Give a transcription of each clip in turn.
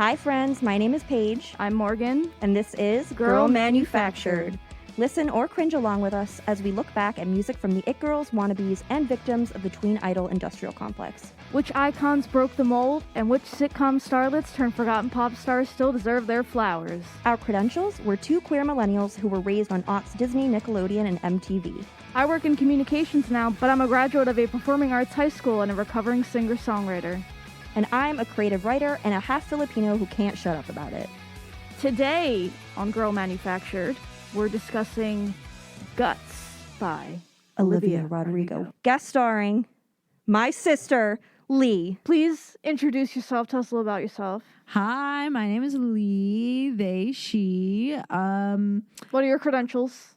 Hi friends, my name is Paige. I'm Morgan. And this is Girl Manufactured. Listen or cringe along with us as we look back at music from the it girls, wannabes, and victims of the tween idol industrial complex. Which icons broke the mold, and which sitcom starlets turned forgotten pop stars still deserve their flowers? Our credentials were two queer millennials who were raised on aughts Disney, Nickelodeon, and MTV. I work in communications now, but I'm a graduate of a performing arts high school and a recovering singer-songwriter. And I'm a creative writer and a half Filipino who can't shut up about it. Today on Girl Manufactured, we're discussing Guts by Olivia Rodrigo. Guest starring my sister, Leigh. Please introduce yourself. Tell us a little about yourself. Hi, my name is Leigh, they, she. What are your credentials?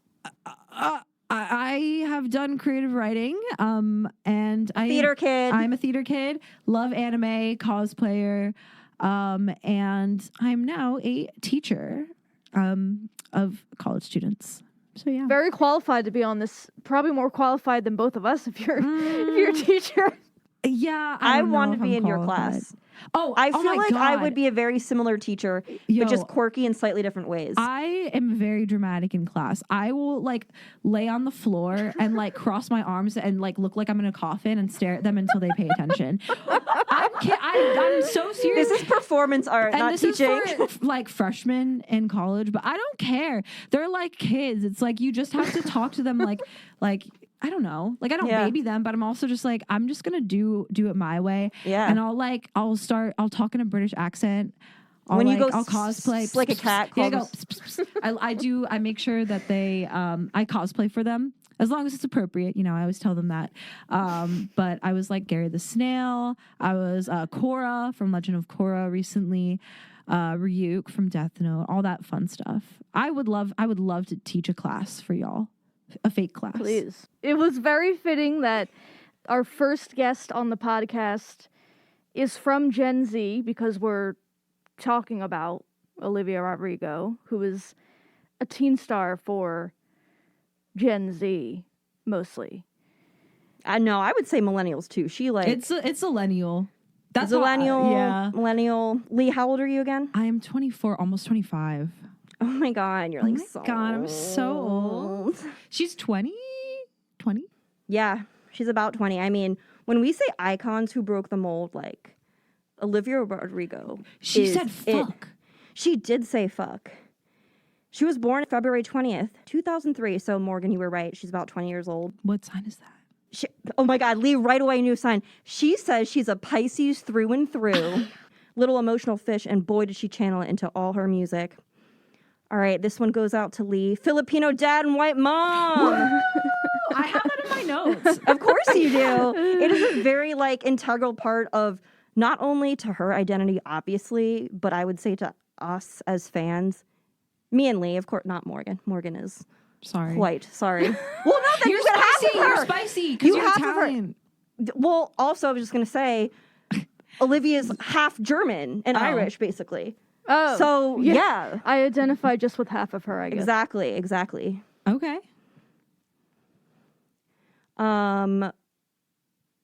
I have done creative writing, and Theater kid. I'm a theater kid, love anime, cosplayer, and I'm now a teacher of college students. So yeah, Very qualified to be on this. Probably more qualified than both of us if you're a teacher. Yeah, I don't know want to if be I'm in your qualified. class. Oh, I feel my like I God. would be a very similar teacher, Yo, but just quirky in slightly different ways. I am very dramatic in class. I will like lay on the floor and like cross my arms and like look like I'm in a coffin and stare at them until they pay attention. I'm so serious. This is performance art, And not this teaching. is for like freshmen in college, but I don't care. They're like kids. It's like you just have to talk to them like I don't know. Like I don't Yeah. baby them, but I'm also just like I'm just gonna do it my way. Yeah. And I'll talk in a British accent. I'll cosplay like a cat. Yeah, I call go. them- I make sure that they I cosplay for them as long as it's appropriate. You know, I always tell them that. But I was like Gary the Snail. I was Korra from Legend of Korra recently. Ryuk from Death Note. All that fun stuff. I would love to teach a class for y'all. A fake class. Please. It was very fitting that our first guest on the podcast is from Gen Z because we're talking about Olivia Rodrigo, who is a teen star for Gen Z mostly. No, I would say millennials too. She like It's a Zillennial. That's Zillennial, yeah. millennial. Leigh, how old are you again? I am 24, almost 25. Oh my God, you're Oh like my so God, I'm so old. She's 20? 20? Yeah, she's about 20. I mean, when we say icons who broke the mold, like Olivia Rodrigo. She is said it. fuck. She did say fuck. She was born February 20th, 2003. So Morgan, you were right. She's about 20 years old. What sign is that? Oh my God, Leigh, right away, new sign. She says she's a Pisces through and through. Little emotional fish, and boy, did she channel it into all her music. All right, this one goes out to Leigh. Filipino dad and white mom. I have that in my notes. Of course you do. It is a very like integral part of not only to her identity, obviously, but I would say to us as fans. Me and Leigh, of course, not Morgan. Morgan is Sorry. white. Sorry. Well, not that You're you got half spicy. of her. You're spicy because You you're half of her. Italian. Well, also, I was just going to say, Olivia's half German and Oh. Irish, basically. Oh. So, yeah. I identify just with half of her, I guess. Exactly. Okay.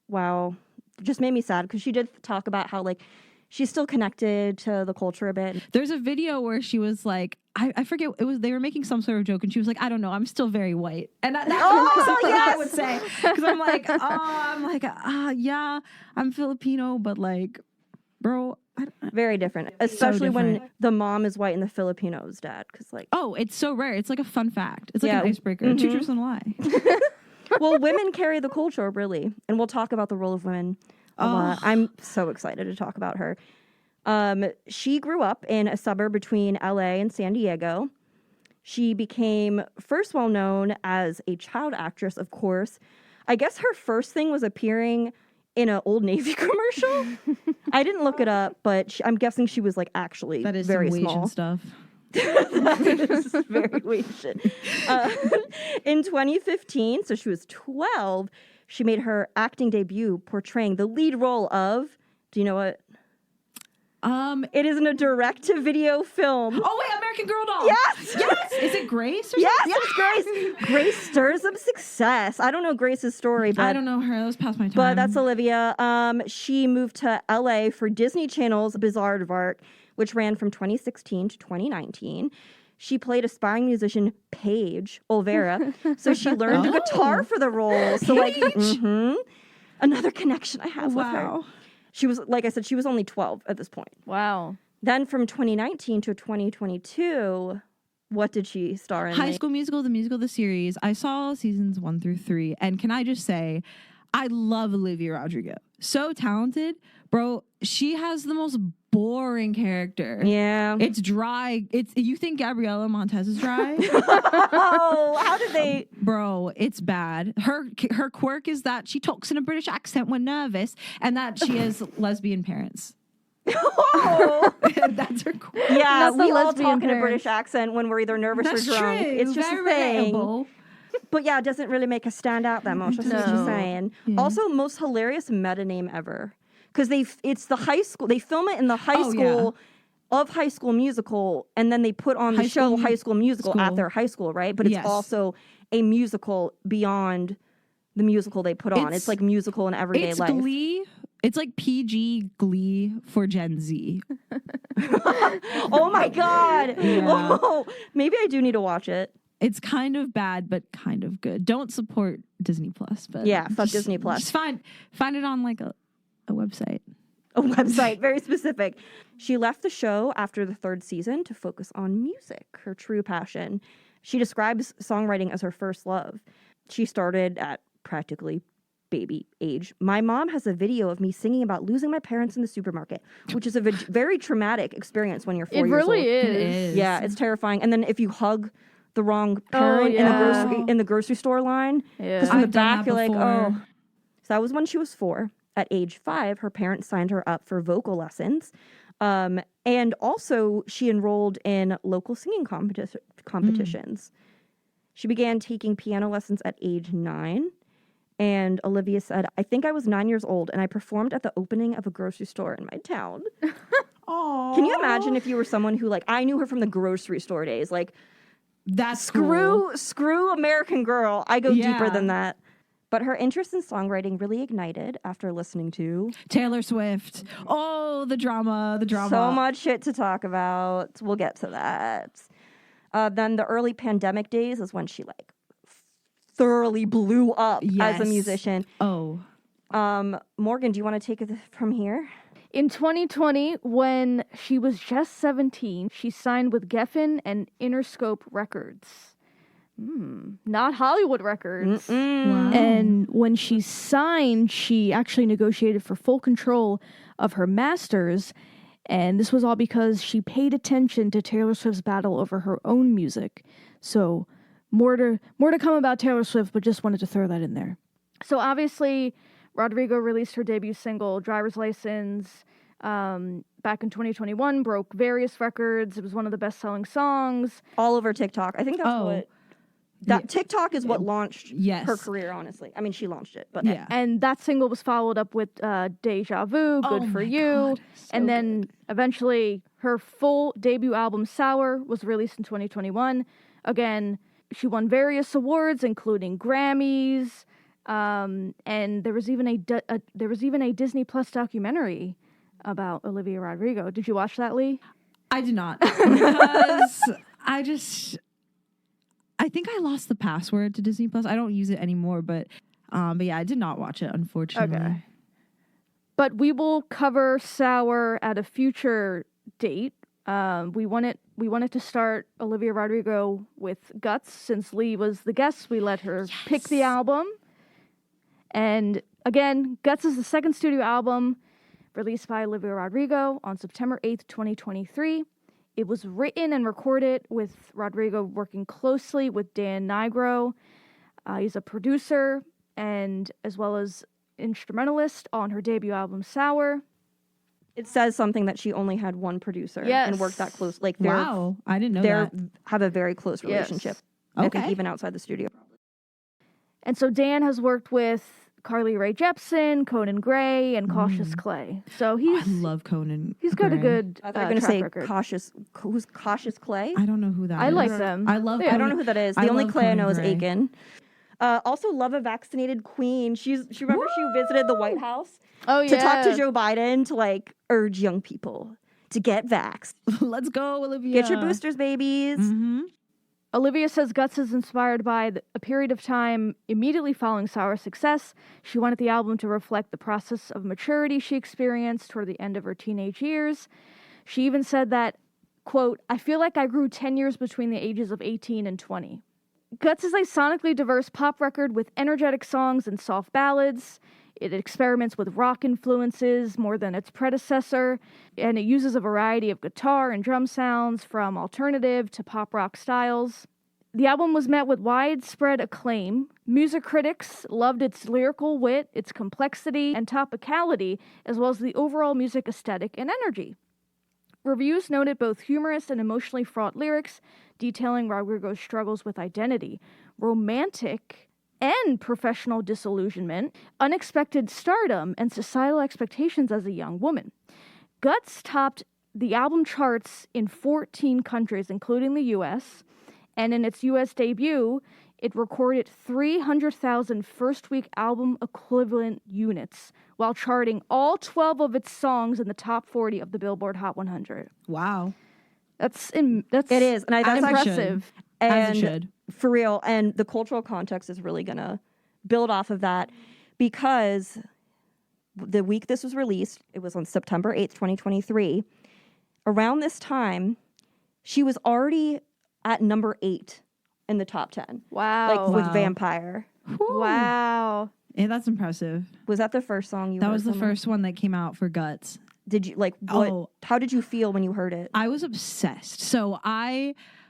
Wow. Just made me sad because she did talk about how, like, she's still connected to the culture a bit. There's a video where she was like, I forget, they were making some sort of joke and she was like, I don't know, I'm still very white. And that's something yes! I would say. Because yeah, I'm Filipino, but like, bro, Very different. Especially when different. the mom is white and the Filipino's dad. Because, like, oh, it's so rare. It's like a fun fact. It's like Yeah. an icebreaker. Mhm. Two truths and a lie. well, women carry the culture, really. And we'll talk about the role of women a lot. I'm so excited to talk about her. She grew up in a suburb between LA and San Diego. She became first well known as a child actress, of course. I guess her first thing was appearing in an Old Navy commercial. I didn't look it up, but I'm guessing she was like actually That is very some small. Asian stuff. That is very Asian. In 2015, so she was 12, she made her acting debut portraying the lead role of, do you know what? It is in a direct-to-video film. Oh wait, American Girl doll. Yes! Yes. Is it Grace? Or Yes, something? it's Grace. Grace stirs up success. I don't know Grace's story, but I don't know her. That was past my time. But that's Olivia. She moved to LA for Disney Channel's Bizarre Art, which ran from 2016 to 2019. She played aspiring musician Paige Olvera, so she learned the guitar for the role. So like, another connection I have with her. She was, like I said, she was only 12 at this point. Wow. Then from 2019 to 2022, what did she star in? High School Musical, the musical, the series. I saw seasons 1 through 3, and can I just say, I love Olivia Rodrigo. So talented, bro. She has the most boring character. Yeah, it's dry. You think Gabriella Montez is dry? Oh, how did they? Bro, it's bad. Her quirk is that she talks in a British accent when nervous, and that she has lesbian parents. Oh. That's her quirk. Yeah, Not the we all lesbian talk in a parents. British accent when we're either nervous That's or drunk. true. It's just Very a thing. relatable. But yeah, it doesn't really make us stand out that much. That's what No. you're saying. Yeah. Also, most hilarious meta name ever. Because it's the high school. They film it in the high school of High School Musical, and then they put on the show High School Musical at their high school, right? But it's also a musical beyond the musical they put on. It's like musical in everyday life. Glee. It's like PG Glee for Gen Z. Oh my God. Yeah. Oh, maybe I do need to watch it. It's kind of bad, but kind of good. Don't support Disney Plus, but Yeah, fuck Disney Plus. Just find it on like a website. A website, very specific. She left the show after the 3rd season to focus on music, her true passion. She describes songwriting as her first love. She started at practically baby age. My mom has a video of me singing about losing my parents in the supermarket, which is a very traumatic experience when you're 4 years old. It really is. It is. Yeah, it's terrifying. And then if you hug the wrong parent in the grocery store line, because from the I've done back that you're like, before. oh. So that was when she was 4. At age 5, her parents signed her up for vocal lessons. And also she enrolled in local singing competitions. She began taking piano lessons at age 9. And Olivia said, I think I was 9 years old and I performed at the opening of a grocery store in my town. Aww. Can you imagine if you were someone who, like, I knew her from the grocery store days. Like, That's cool. screw American Girl. I go deeper Yeah. than that. But her interest in songwriting really ignited after listening to Taylor Swift. Oh, the drama. so much shit to talk about. We'll get to that. Then the early pandemic days is when she like thoroughly blew up as a musician. Oh. Morgan, do you want to take it from here? In 2020, when she was just 17, she signed with Geffen and Interscope Records. Not Hollywood Records. Wow. And when she signed, she actually negotiated for full control of her masters. And this was all because she paid attention to Taylor Swift's battle over her own music. So more to come about Taylor Swift, but just wanted to throw that in there. So obviously, Rodrigo released her debut single, Driver's License, back in 2021, broke various records. It was one of the best-selling songs. All over TikTok. I think that's what... TikTok is what launched her career, honestly. I mean, she launched it, but... Yeah. And that single was followed up with Deja Vu, Good For You. God, and then eventually her full debut album, Sour, was released in 2021. Again, she won various awards, including Grammys. And there was even a Disney Plus documentary about Olivia Rodrigo. Did you watch that, Leigh? I did not. Because I think I lost the password to Disney Plus. I don't use it anymore, but yeah, I did not watch it, unfortunately. Okay. But we will cover Sour at a future date. We wanted to start Olivia Rodrigo with Guts. Since Leigh was the guest, we let her pick the album. And again, Guts is the second studio album released by Olivia Rodrigo on September 8th, 2023. It was written and recorded with Rodrigo working closely with Dan Nigro. He's a producer and as well as instrumentalist on her debut album, Sour. It says something that she only had one producer and worked that close. Like, wow, I didn't know that. They have a very close relationship. I think even outside the studio. And so Dan has worked with Carly Rae Jepsen, Conan Gray, and Cautious Clay. So I love Conan. He's got a good I thought you were going to say record. Cautious. Who's Cautious Clay? I don't know who that is. I like them. I love. Yeah. I don't know who that is. The only love Clay I Conan know is Gray. Aiken. Also, love a vaccinated queen. She visited the White House Oh, to yeah. talk to Joe Biden to like urge young people to get vaxxed. Let's go, Olivia. Get your boosters, babies. Mm-hmm. Olivia says Guts is inspired by a period of time immediately following Sour's success. She wanted the album to reflect the process of maturity she experienced toward the end of her teenage years. She even said that, quote, I feel like I grew 10 years between the ages of 18 and 20. Guts is a sonically diverse pop record with energetic songs and soft ballads. It experiments with rock influences more than its predecessor, and it uses a variety of guitar and drum sounds from alternative to pop rock styles. The album was met with widespread acclaim. Music critics loved its lyrical wit, its complexity and topicality, as well as the overall music aesthetic and energy. Reviews noted both humorous and emotionally fraught lyrics, detailing Rodrigo's struggles with identity, romantic and professional disillusionment, unexpected stardom, and societal expectations as a young woman. Guts topped the album charts in 14 countries, including the US, and in its US debut, it recorded 300,000 first-week album equivalent units, while charting all 12 of its songs in the top 40 of the Billboard Hot 100. Wow. It is, and that's impressive. As it should. For real, and the cultural context is really gonna build off of that, because the week this was released, it was on September 8th, 2023. Around this time, she was already at number 8 in the top 10. Wow. Like with Vampire. Wow. Yeah, that's impressive. Was that the first song you heard? That was the from her? first one that came out for Guts. Did you how did you feel when you heard it? I was obsessed. So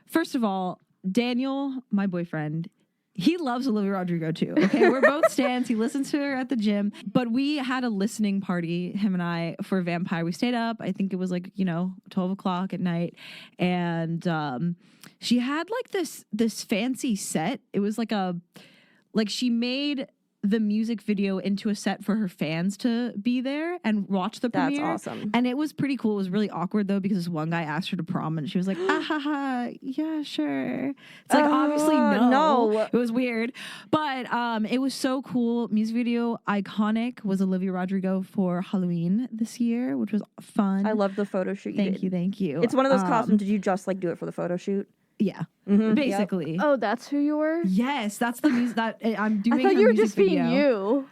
first of all, Daniel, my boyfriend, he loves Olivia Rodrigo too. Okay, we're both stans. He listens to her at the gym. But we had a listening party, him and I, for Vampire. We stayed up. I think it was 12 o'clock at night, and she had this fancy set. It was she made the music video into a set for her fans to be there and watch the premiere. That's awesome. And it was pretty cool. It was really awkward though, because one guy asked her to prom and she was like, yeah, sure. It's obviously no. It was weird. But it was so cool. Music video iconic was Olivia Rodrigo for Halloween this year, which was fun. I love the photo shoot. Thank you. It's one of those costumes. Did you just do it for the photo shoot? Yeah, basically. Oh, that's who you were? Yes, that's the music that I'm doing. I thought you were just video. being you.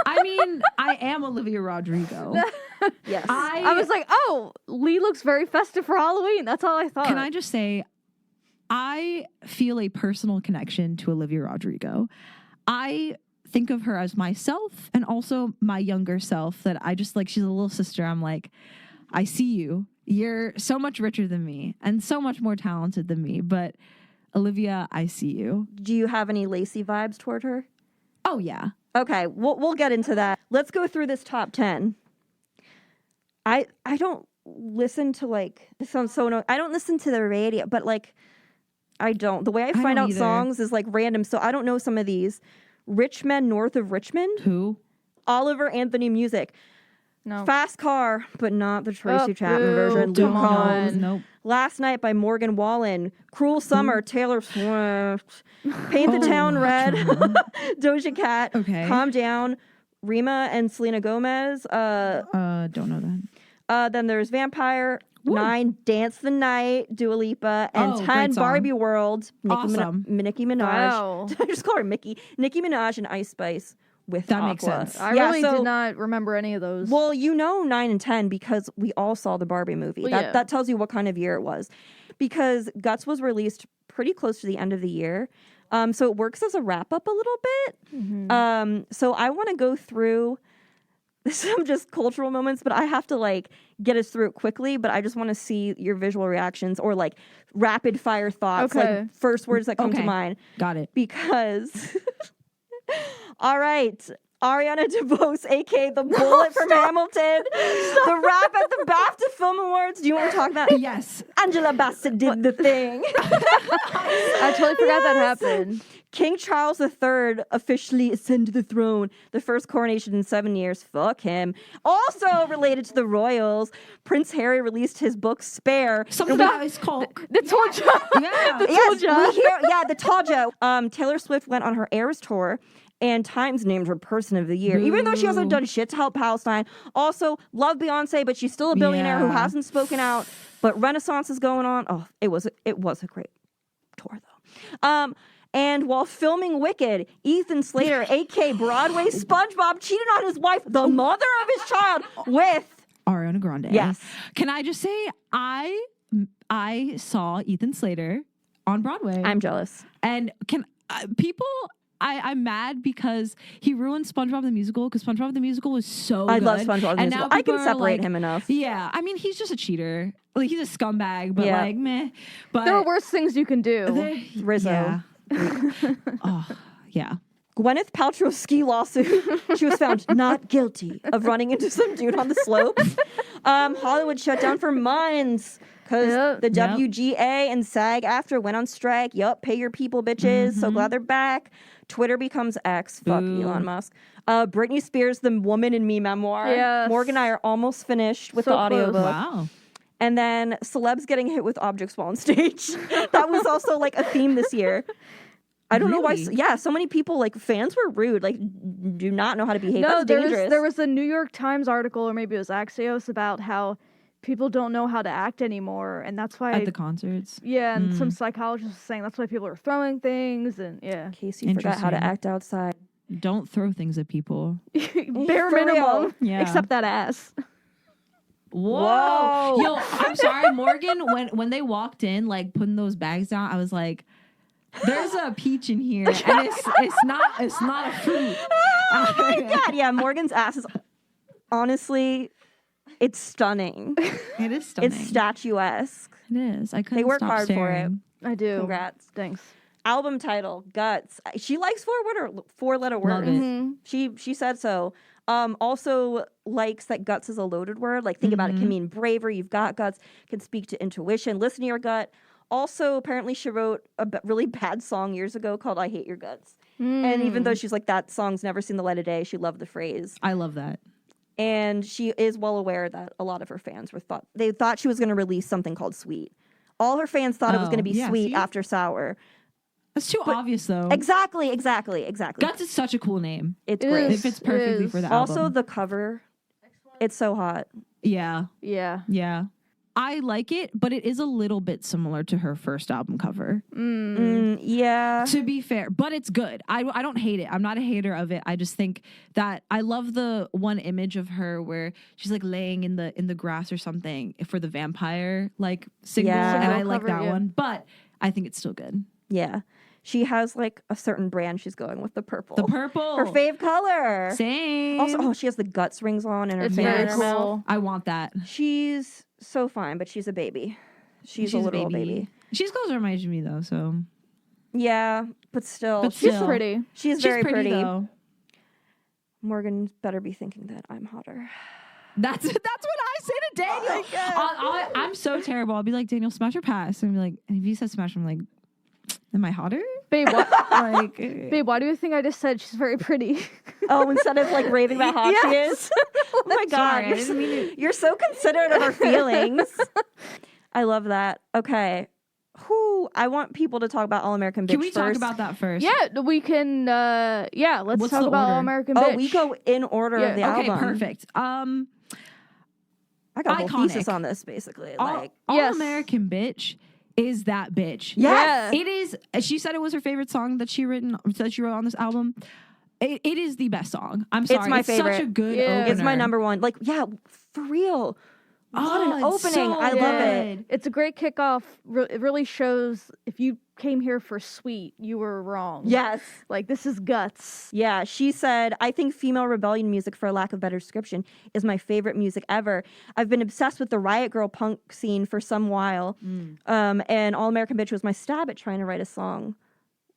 I mean, I am Olivia Rodrigo. Yes. I was like, oh, Leigh looks very festive for Halloween. That's all I thought. Can I just say, I feel a personal connection to Olivia Rodrigo. I think of her as myself and also my younger self, that I just she's a little sister. I'm like, I see you. You're so much richer than me and so much more talented than me. But Olivia, I see you. Do you have any Lacey vibes toward her? Oh, yeah. Okay, we'll get into that. Let's go through this top 10. I don't listen to this sounds so I don't listen to the radio, but I don't. The way I find out songs is random, so I don't know some of these. Rich Men North of Richmond. Who? Oliver Anthony Music. No. Fast Car, but not the Tracy Chapman version. Luke Come Combs. on. Nope. Last Night by Morgan Wallen. Cruel Summer, Taylor Swift. Paint the Town Red. Doja Cat. Okay. Calm Down. Rima and Selena Gomez. Don't know that. Then there's Vampire. Woo. 9, Dance the Night, Dua Lipa, and 10, great song. Barbie World, Awesome. Nicki Minaj. Wow. I just call her Mickey. Nicki Minaj and Ice Spice with That Aqua. makes sense. I really did not remember any of those. Well, 9 and 10 because we all saw the Barbie movie. Well, That tells you what kind of year it was. Because Guts was released pretty close to the end of the year. So it works as a wrap up a little bit. Mm-hmm. So I want to go through some just cultural moments, but I have to get us through it quickly. But I just want to see your visual reactions or rapid fire thoughts, Okay. first words that come to mind. Got it. Because, all right, Ariana DeBose, aka the Bullet from Hamilton, the rap at the BAFTA Film Awards. Do you want to talk about? Yes. Angela Bassett did the thing. I totally forgot that happened. King Charles III officially ascended the throne. The first coronation in 7 years. Fuck him. Also related to the royals, Prince Harry released his book Spare. Something about his cock. The Torja. Yeah. The Yes, Torja. the Torja. Taylor Swift went on her Eras tour, And Times named her Person of the Year, even though she hasn't done shit to help Palestine. Also, love Beyonce, but she's still a billionaire who hasn't spoken out. But Renaissance is going on. Oh, it was a great tour, though. And while filming Wicked, Ethan Slater, a.k.a. Broadway SpongeBob, cheated on his wife, the mother of his child, with Ariana Grande. Yes. Can I just say, I saw Ethan Slater on Broadway. I'm jealous. And I'm mad because he ruined SpongeBob the Musical, because SpongeBob the Musical was so I good. love SpongeBob the And Musical. now I can people are separate like, him enough. Yeah, I mean, he's just a cheater. Like, he's a scumbag, but Yeah. like, meh. But There are worse things you can do. Rizzo. Yeah. Oh, yeah. Gwyneth Paltrow's ski lawsuit. She was found not guilty of running into some dude on the slope. Hollywood shut down for months because the WGA and SAG-AFTRA went on strike. Yup, pay your people, bitches. So glad they're back. Twitter becomes X. Fuck Elon Musk. Britney Spears' The Woman in Me memoir. Yes. Morgan and I are almost finished with So the close. audiobook. Wow. And then celebs getting hit with objects while on stage. That was also like a theme this year. I don't know why. Really? Yeah, so many people, like fans were rude. Like, do not know how to behave. No, That's dangerous. there was a New York Times article, or maybe it was Axios, about how people don't know how to act anymore, and that's why. At the concerts. Yeah, and some psychologists were saying that's why people are throwing things, and In case you forgot how to Interesting. act outside. Don't throw things at people. bare For real. minimum, Yeah. except that ass. Whoa. Yo, I'm sorry, Morgan, when they walked in, like putting those bags down, I was like, there's a peach in here, and it's not a fruit. Oh my god, yeah, Morgan's ass is honestly, it's stunning. It is stunning. It's statuesque. It is. I couldn't They work stop hard for it. staring. I do. Congrats. Thanks. Album title, Guts. She likes four-letter Love words. it. She said so. Also likes that guts is a loaded word. Like, think about it. Can mean bravery. You've got guts. Can speak to intuition. Listen to your gut. Also, apparently, she wrote a really bad song years ago called "I Hate Your Guts." And even though she's like, that song's never seen the light of day, she loved the phrase. I love that. And she is well aware that a lot of her fans thought she was going to release something called Sweet. All her fans thought it was going to be Sweet see? after Sour. That's too obvious, though. Exactly. Guts is such a cool name. It's It great. It fits perfectly for the album. Also, the cover, it's so hot. Yeah. Yeah. I like it, but it is a little bit similar to her first album cover. Yeah. To be fair, but it's good. I don't hate it. I'm not a hater of it. I just think that I love the one image of her where she's like laying in the grass or something for the vampire like single, Yeah. and I Single like cover, that yeah. one. But I think it's still good. Yeah. She has like a certain brand she's going with, the purple. The purple, Her fave color. same. Also, she has the guts rings on and her It's finger very in her mouth. cool. I want that. She's so fine, but she's a baby. She's a literal baby. She's close to my me though, so Yeah, but still. But She's still. pretty. She's she's very pretty, pretty. though. Morgan better be thinking that I'm hotter. That's what I say to Daniel. I'm so terrible. I'll be like, Daniel, smash or pass, and be like, and if he says smash, I'm like, am I hotter? Babe, Like, babe, why do you think I just said she's very pretty? Oh, instead of like raving about how hot she is. Oh my god, Sorry, I didn't mean to- you're so considerate of our feelings. I love that. Okay. I want people to talk about All American Bitch Can we first. talk about that first? Yeah, we can. Let's What's talk the about order? All American Oh, Bitch. we go in order Yeah, of the Okay, album. perfect. I got a whole Iconic. thesis on this, basically. All Yes. American Bitch is that bitch. Yes. Yeah. It is. She said it was her favorite song that she wrote on this album. It is the best song. I'm sorry. my favorite. Such a good Yeah. opener. It's my number one. Like, yeah, for real. What an it's opening. so I love it. good. It's a great kickoff. It really shows if you came here for Sweet, you were wrong. Yes. Like, this is Guts. Yeah, she said, I think female rebellion music, for a lack of better description, is my favorite music ever. I've been obsessed with the Riot Girl punk scene for some while. And All American Bitch was my stab at trying to write a song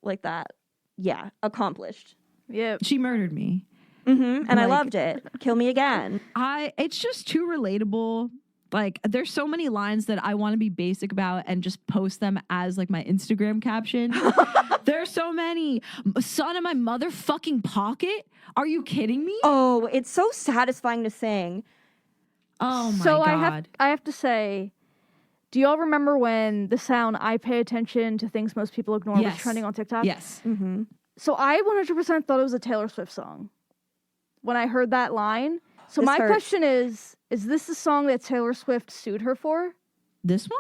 like that. Yeah, accomplished. Yeah. She murdered me. And I Like- loved it. Kill me again. It's just too relatable. Like, there's so many lines that I want to be basic about and just post them as like my Instagram caption. There's so many. Son of my motherfucking pocket. Are you kidding me? Oh, it's so satisfying to sing. Oh my So god. I have to say, do y'all remember when the sound "I pay attention to things most people ignore" was Yes. trending on TikTok? Yes. So I 100% thought it was a Taylor Swift song when I heard that line. So This my hurts. question is this the song that Taylor Swift sued her for? This one?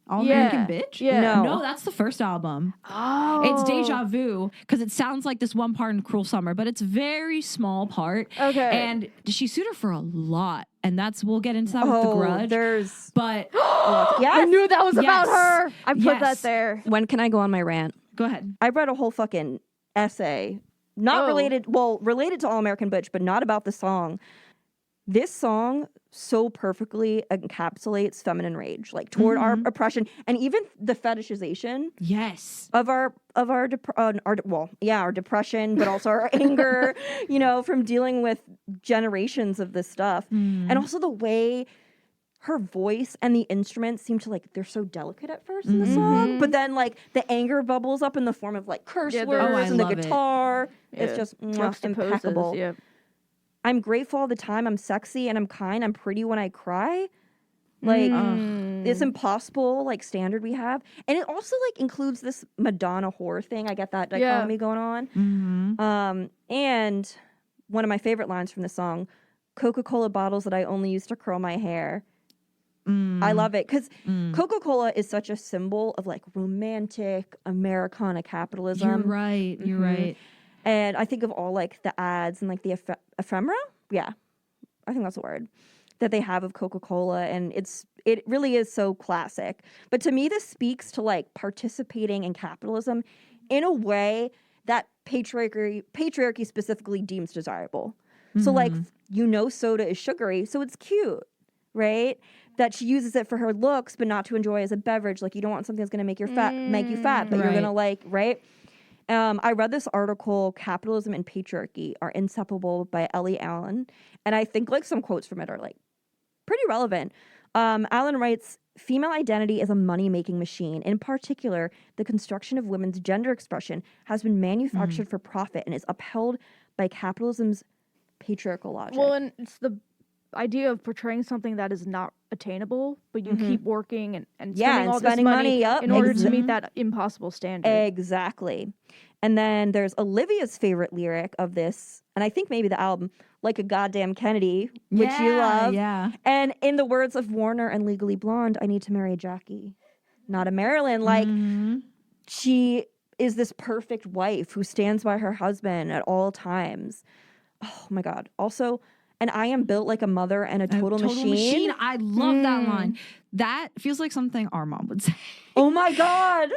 All Yeah. American Bitch? Yeah. No, that's the first album. Oh. It's Deja Vu because it sounds like this one part in Cruel Summer, but it's very small part. Okay. And she sued her for a lot. And we'll get into that with The Grudge. There's But yes. I knew that was about Yes. her. I put that Yes. there. When can I go on my rant? go ahead. I read a whole fucking essay, not related to All American Bitch, but not about the song. This song so perfectly encapsulates feminine rage, like toward our oppression and even the fetishization Yes. of our depression, but also our anger, from dealing with generations of this stuff. And also the way her voice and the instruments seem to they're so delicate at first in the song, but then the anger bubbles up in the form of curse Yeah, words and the love it. guitar. It's Yeah. just Juxtaposes, impeccable. Yeah. I'm grateful all the time. I'm sexy and I'm kind. I'm pretty when I cry. It's impossible standard we have. And it also includes this Madonna whore thing. I get that dichotomy going on. And one of my favorite lines from the song, Coca-Cola bottles that I only use to curl my hair. I love it because Coca-Cola is such a symbol of romantic Americana capitalism. You're right. You're right. And I think of all the ads and the ephemera. Yeah, I think that's the word that they have of Coca-Cola. And it really is so classic. But to me, this speaks to participating in capitalism in a way that patriarchy specifically deems desirable. So soda is sugary, so it's cute, right? That she uses it for her looks, but not to enjoy as a beverage. You don't want something that's going to make you fat, but you're going to right? I read this article, Capitalism and Patriarchy Are Inseparable by Ellie Allen. And I think some quotes from it are pretty relevant. Allen writes, female identity is a money-making machine. In particular, the construction of women's gender expression has been manufactured for profit and is upheld by capitalism's patriarchal logic. Well, and it's the idea of portraying something that is not attainable, but you keep working and spending all this money in order to meet that impossible standard. Exactly. And then there's Olivia's favorite lyric of this, and I think maybe the album, Like a Goddamn Kennedy, which you love. Yeah. And in the words of Warner and Legally Blonde, I need to marry a Jackie, not a Marilyn. She is this perfect wife who stands by her husband at all times. Oh my God. Also, and I am built like a mother and a total machine. I love that line. That feels like something our mom would say. Oh my God.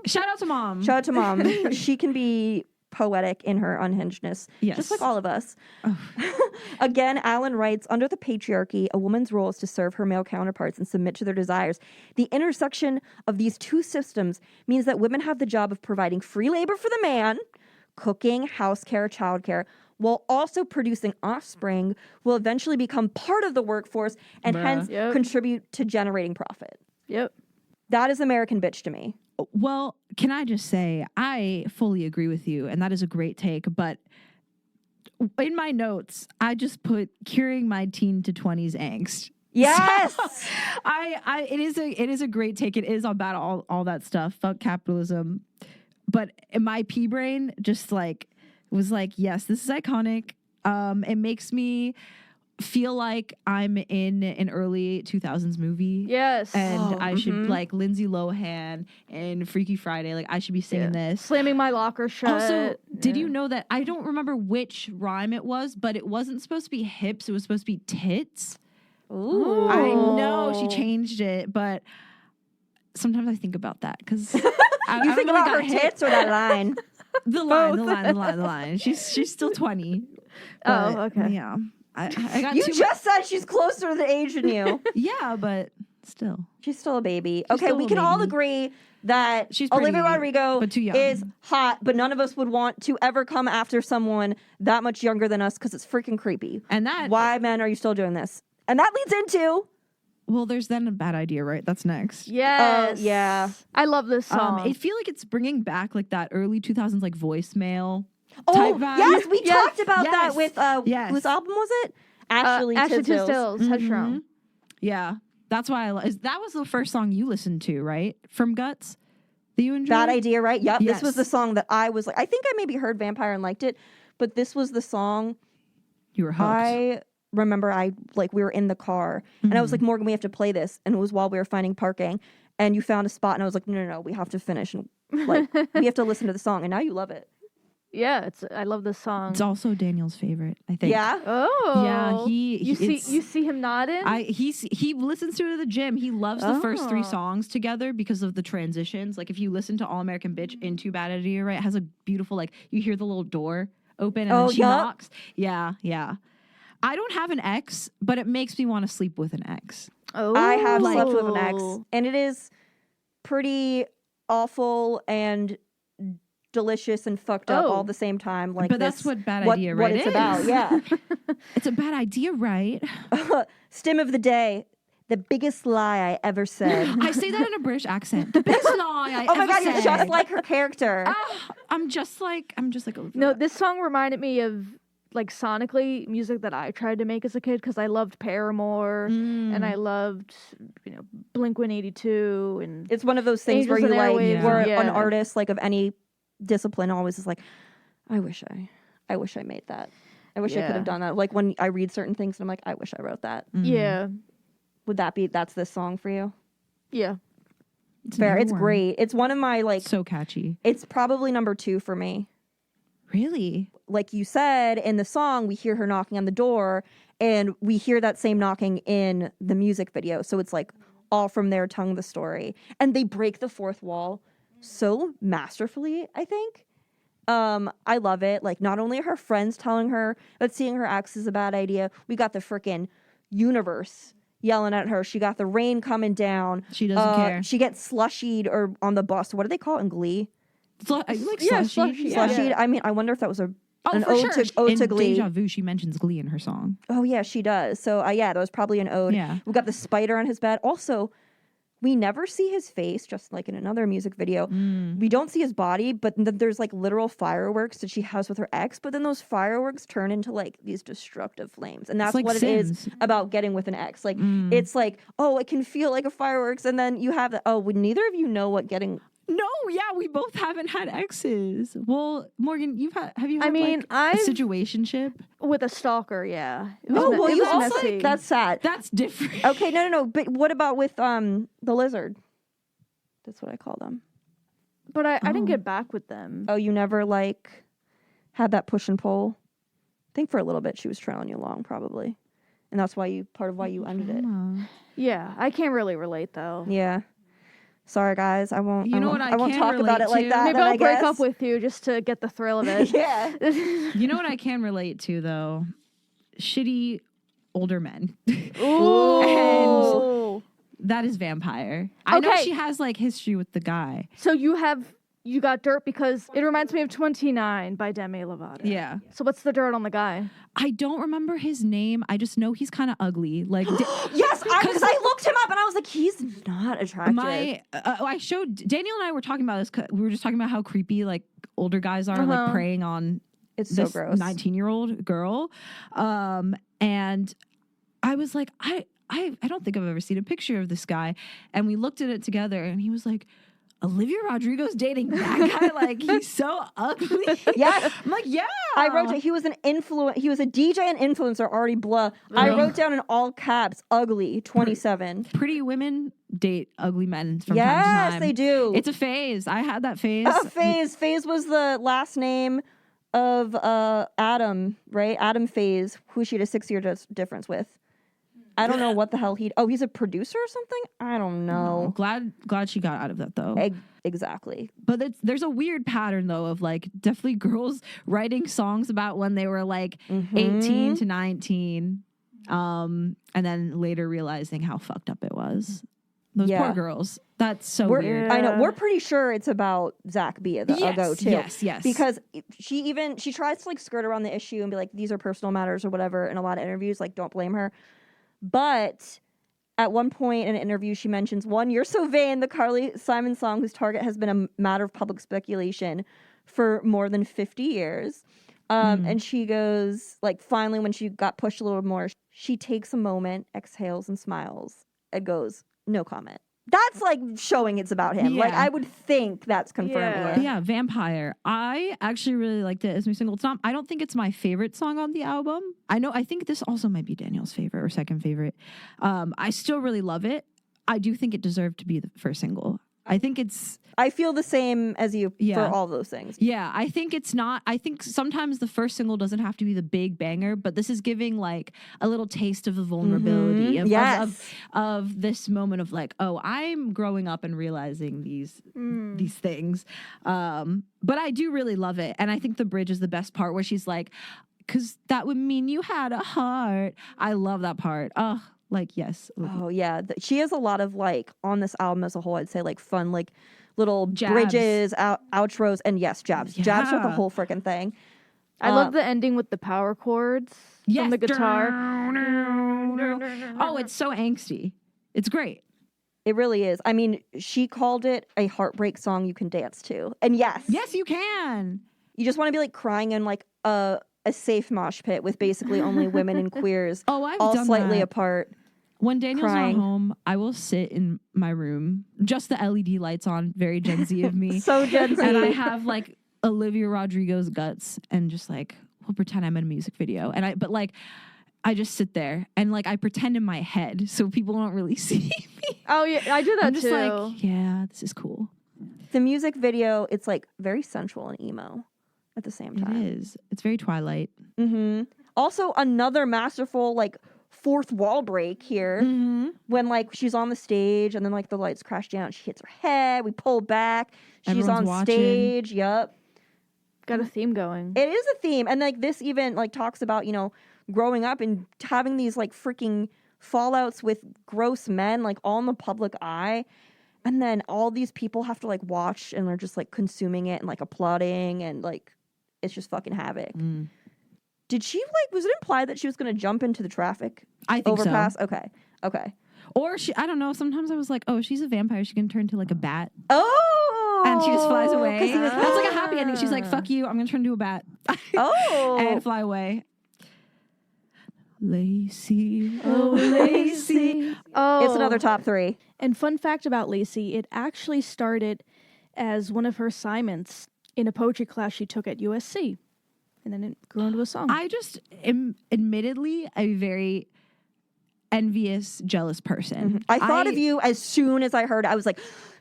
Shout out to mom. Shout out to mom. She can be poetic in her unhingedness, just like all of us. Oh. Again, Allen writes, under the patriarchy, a woman's role is to serve her male counterparts and submit to their desires. The intersection of these two systems means that women have the job of providing free labor for the man, cooking, house care, childcare, while also producing offspring will eventually become part of the workforce and hence contribute to generating profit. Yep. That is American bitch to me. Well, can I just say, I fully agree with you, and that is a great take, but in my notes, I just put curing my teen to 20s angst. Yes. So, it is a great take. It is about all that stuff. Fuck capitalism. But in my pea brain just was yes, this is iconic. It makes me feel like I'm in an early 2000s movie. Yes. And I should Lindsay Lohan and Freaky Friday. I should be singing this. Slamming my locker shut. Also, did you know that I don't remember which rhyme it was, but it wasn't supposed to be hips. It was supposed to be tits. Ooh. I know she changed it, but sometimes I think about that because you think about her tits or that line? The line. She's still 20. Oh, okay. Yeah. I got you just said she's closer to the age than you. Yeah, but still. She's still a baby. Okay, we can all agree that she's Olivia Rodrigo but too young. is hot, but none of us would want to ever come after someone that much younger than us because it's freaking creepy. And that... Why, men, are you still doing this? And that leads into... Well, there's then a bad idea, right? That's next. Yes. Yeah. I love this song. I feel like it's bringing back that early 2000s voicemail. Oh, yes, we talked about that with, whose album was it? Ashley Tisdale's Headstrong. Yeah, that's why that was the first song you listened to, right? From Guts? that you enjoyed? Bad Idea, right? Yep. Yes. This was the song that I was like, I think I maybe heard Vampire and liked it, but this was the song You were hooked. I remember we were in the car and I was like, Morgan, we have to play this. And it was while we were finding parking and you found a spot and I was like, no, we have to finish. And like, we have to listen to the song. And now you love it. Yeah, I love this song. It's also Daniel's favorite, I think. Yeah. Oh. Yeah, you see him nodding? He listens to it at the gym. He loves the first 3 songs together because of the transitions. Like if you listen to All American Bitch into Bad Idea, right, it has a beautiful, like, you hear the little door open and then she knocks. Yeah. I don't have an ex, but it makes me want to sleep with an ex. Oh. I have slept with an ex and it is pretty awful and delicious and fucked up all at the same time. Like, but that's what Bad Idea, right? What it's about, yeah. It's a bad idea, right? Stim of the day. The biggest lie I ever said. I say that in a British accent. The biggest lie I Oh my ever god, said. you're just like her character. I'm just like Olivia. No, this song reminded me of like sonically music that I tried to make as a kid because I loved Paramore and I loved Blink 182 and It's one of those things Angels where you and like Airwaves, where yeah. an artist like of any discipline always is like, I wish I made that. I wish I could have done that. Like when I read certain things and I'm like, I wish I wrote that. Yeah. Would that's this song for you? Yeah. It's Fair. a new It's one. great. It's one of my like So catchy. it's probably number 2 for me. Really? Like you said in the song, we hear her knocking on the door and we hear that same knocking in the music video. So it's like all from their tongue, the story. And they break the fourth wall so masterfully, I think. I love it. Like not only are her friends telling her that seeing her ex is a bad idea, we got the freaking universe yelling at her. She got the rain coming down. She doesn't care. She gets slushied or on the bus. What do they call it in Glee? Slushy. Slushied. I mean, I wonder if that was an for ode sure. ode In to Glee. Deja Vu, she mentions Glee in her song. Oh yeah, she does. So that was probably an ode. Yeah. We got the spider on his bed. Also, we never see his face, just like in another music video. We don't see his body, but there's like literal fireworks that she has with her ex. But then those fireworks turn into like these destructive flames, and that's like what Sims. it is about getting with an ex. Like it's like, oh, it can feel like a fireworks, and then you have that. Oh, would neither of you know what getting? No, yeah, we both haven't had exes. Well, Morgan, have you had mean, like I've- a situationship? With a stalker, yeah. It was Oh, me- well, it you was also messy. that's sad. That's different. Okay, no. But what about with the lizard? That's what I call them. But I didn't get back with them. Oh, you never like had that push and pull? I think for a little bit she was trailing you along, probably. And that's why you ended it. Yeah, I can't really relate though. Yeah. Sorry guys, I won't You know what I won't can talk about relate it like to? that. Maybe then, I'll I break guess. up with you just to get the thrill of it. Yeah. You know what I can relate to though? Shitty older men. Ooh. That is Vampire. I know Okay. she has like history with the guy. So you got dirt because it reminds me of 29 by Demi Lovato. Yeah. So what's the dirt on the guy? I don't remember his name. I just know he's kind of ugly. Like Yes, because I looked him up and I was like, he's not attractive. I showed Daniel and I were talking about this. We were just talking about how creepy like older guys are, like preying on It's so this gross. 19-year-old girl. And I was like, I don't think I've ever seen a picture of this guy. And we looked at it together, and he was like, Olivia Rodrigo's dating that guy. Like he's so ugly. Yes. I'm like, yeah. I wrote he was he was a DJ and influencer, already blah. I wrote down in all caps, ugly, 27. Pretty women date ugly men from time to Yes, time. they do. It's a phase. I had that phase. Phase was the last name of Adam, right? Adam Phase, who she had a 6-year difference with. I don't know what the hell he's a producer or something? I don't know. Glad she got out of that though. Exactly. But there's a weird pattern though of like definitely girls writing songs about when they were like 18 to 19, and then later realizing how fucked up it was. Those poor girls. That's so weird. I know. We're pretty sure it's about Zach Bia, the Uggo, too. Yes. Because she tries to like skirt around the issue and be like, these are personal matters or whatever in a lot of interviews. Like, don't blame her. But at one point in an interview, she mentions, one, You're So Vain, the Carly Simon song whose target has been a matter of public speculation for more than 50 years. And she goes, like, finally, when she got pushed a little more, she takes a moment, exhales and smiles, and goes, no comment. That's like showing it's about him. Like Yeah. I would think that's confirming Yeah. it. Yeah, Vampire. I actually really liked it as my single. It's not, I don't think it's my favorite song on the album. I think this also might be Danielle's favorite or second favorite. I still really love it. I do think it deserved to be the first single. I think it's I feel the same as you Yeah. for all those things. Yeah, I think it's not. I think sometimes the first single doesn't have to be the big banger, but this is giving like a little taste of the vulnerability of this moment of like, oh, I'm growing up and realizing these things. But I do really love it, and I think the bridge is the best part where she's like, "'Cause that would mean you had a heart." I love that part. Oh, like yes. Oh yeah, she has a lot of like on this album as a whole. I'd say like fun like little Jabs. bridges, outros, and yes, jabs. Jabs for the Yeah. whole freaking thing. I love the ending with the power chords from the guitar. Oh, it's so angsty. It's great. It really is. I mean, she called it a heartbreak song you can dance to, and yes, Yes, you can. you just want to be like crying in like a safe mosh pit with basically only women and queers, Oh, I've all done slightly that. apart. When Daniel's crying. not home, I will sit in my room, just the LED lights on, very Gen Z of me. So Gen Z. And I have like Olivia Rodrigo's Guts and just like, we'll pretend I'm in a music video. But I just sit there and like I pretend in my head so people don't really see me. Oh yeah, I do that I'm just too. like, yeah, this is cool. The music video, it's like very sensual and emo at the same time. It is. It's very Twilight. Mm-hmm. Also, another masterful like fourth wall break here when like she's on the stage and then like the lights crash down. She hits her head. We pull back. She's Everyone's on watching. stage. Yep. Got a theme going. It is a theme. And like this even like talks about, growing up and having these like freaking fallouts with gross men like all in the public eye. And then all these people have to like watch and they're just like consuming it and like applauding and like it's just fucking havoc. Did she was it implied that she was going to jump into the traffic I think overpass? so. Okay. Or I don't know. Sometimes I was like, oh, she's a vampire. She can turn into like a bat. Oh! And she just flies away. 'Cause he was- That's like a happy ending. She's like, fuck you. I'm going to turn into a bat. Oh! And fly away. Lacey. Oh, Lacey. Oh, It's another top 3. And fun fact about Lacey, it actually started as one of her assignments in a poetry class she took at USC. And then it grew into a song. I just am admittedly a very envious, jealous person. I thought of you as soon as I heard it. I was like,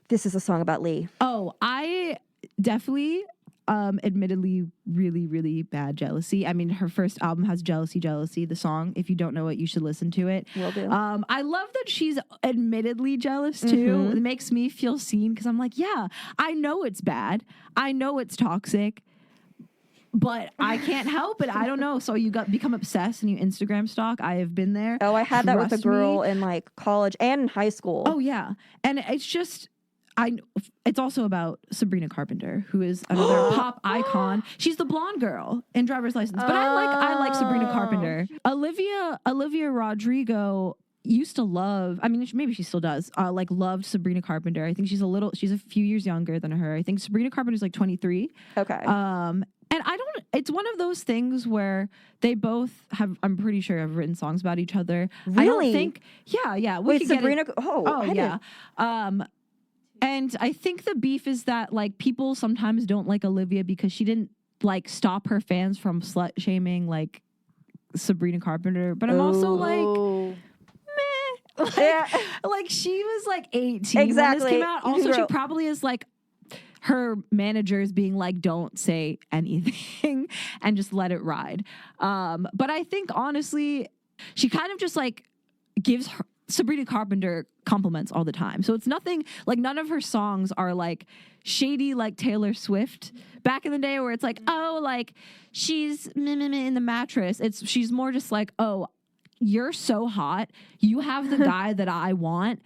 this is a song about Leigh. Oh, I definitely, admittedly, really, really bad jealousy. I mean, her first album has Jealousy, Jealousy, the song. If you don't know it, you should listen to it. Will do. I love that she's admittedly jealous too. It makes me feel seen because I'm like, yeah, I know it's bad. I know it's toxic. But I can't help it. I don't know. So you become obsessed and you Instagram stalk. I have been there. Oh, I had that with a Trust me. girl in like college and in high school. Oh yeah, and it's just it's also about Sabrina Carpenter, who is another pop icon. She's the blonde girl in Driver's License, but I like Sabrina Carpenter. Olivia Rodrigo used to love. I mean, maybe she still does. Loved Sabrina Carpenter. I think she's a few years younger than her. I think Sabrina Carpenter's like 23. Okay. And it's one of those things where they both I'm pretty sure have written songs about each other. Really? I don't think, yeah. We Wait, could get Sabrina? it. Oh, I yeah. And I think the beef is that like people sometimes don't like Olivia because she didn't like stop her fans from slut shaming like Sabrina Carpenter. But I'm also like, meh. Yeah. Like she was like 18 Exactly. when this came out. You can Also, she grow- probably is like her managers being like, don't say anything and just let it ride. But I think honestly, she kind of just like gives Sabrina Carpenter compliments all the time. So it's nothing like none of her songs are like shady like Taylor Swift back in the day where it's like, oh, like she's in the mattress. She's more just like, oh, you're so hot. You have the guy that I want.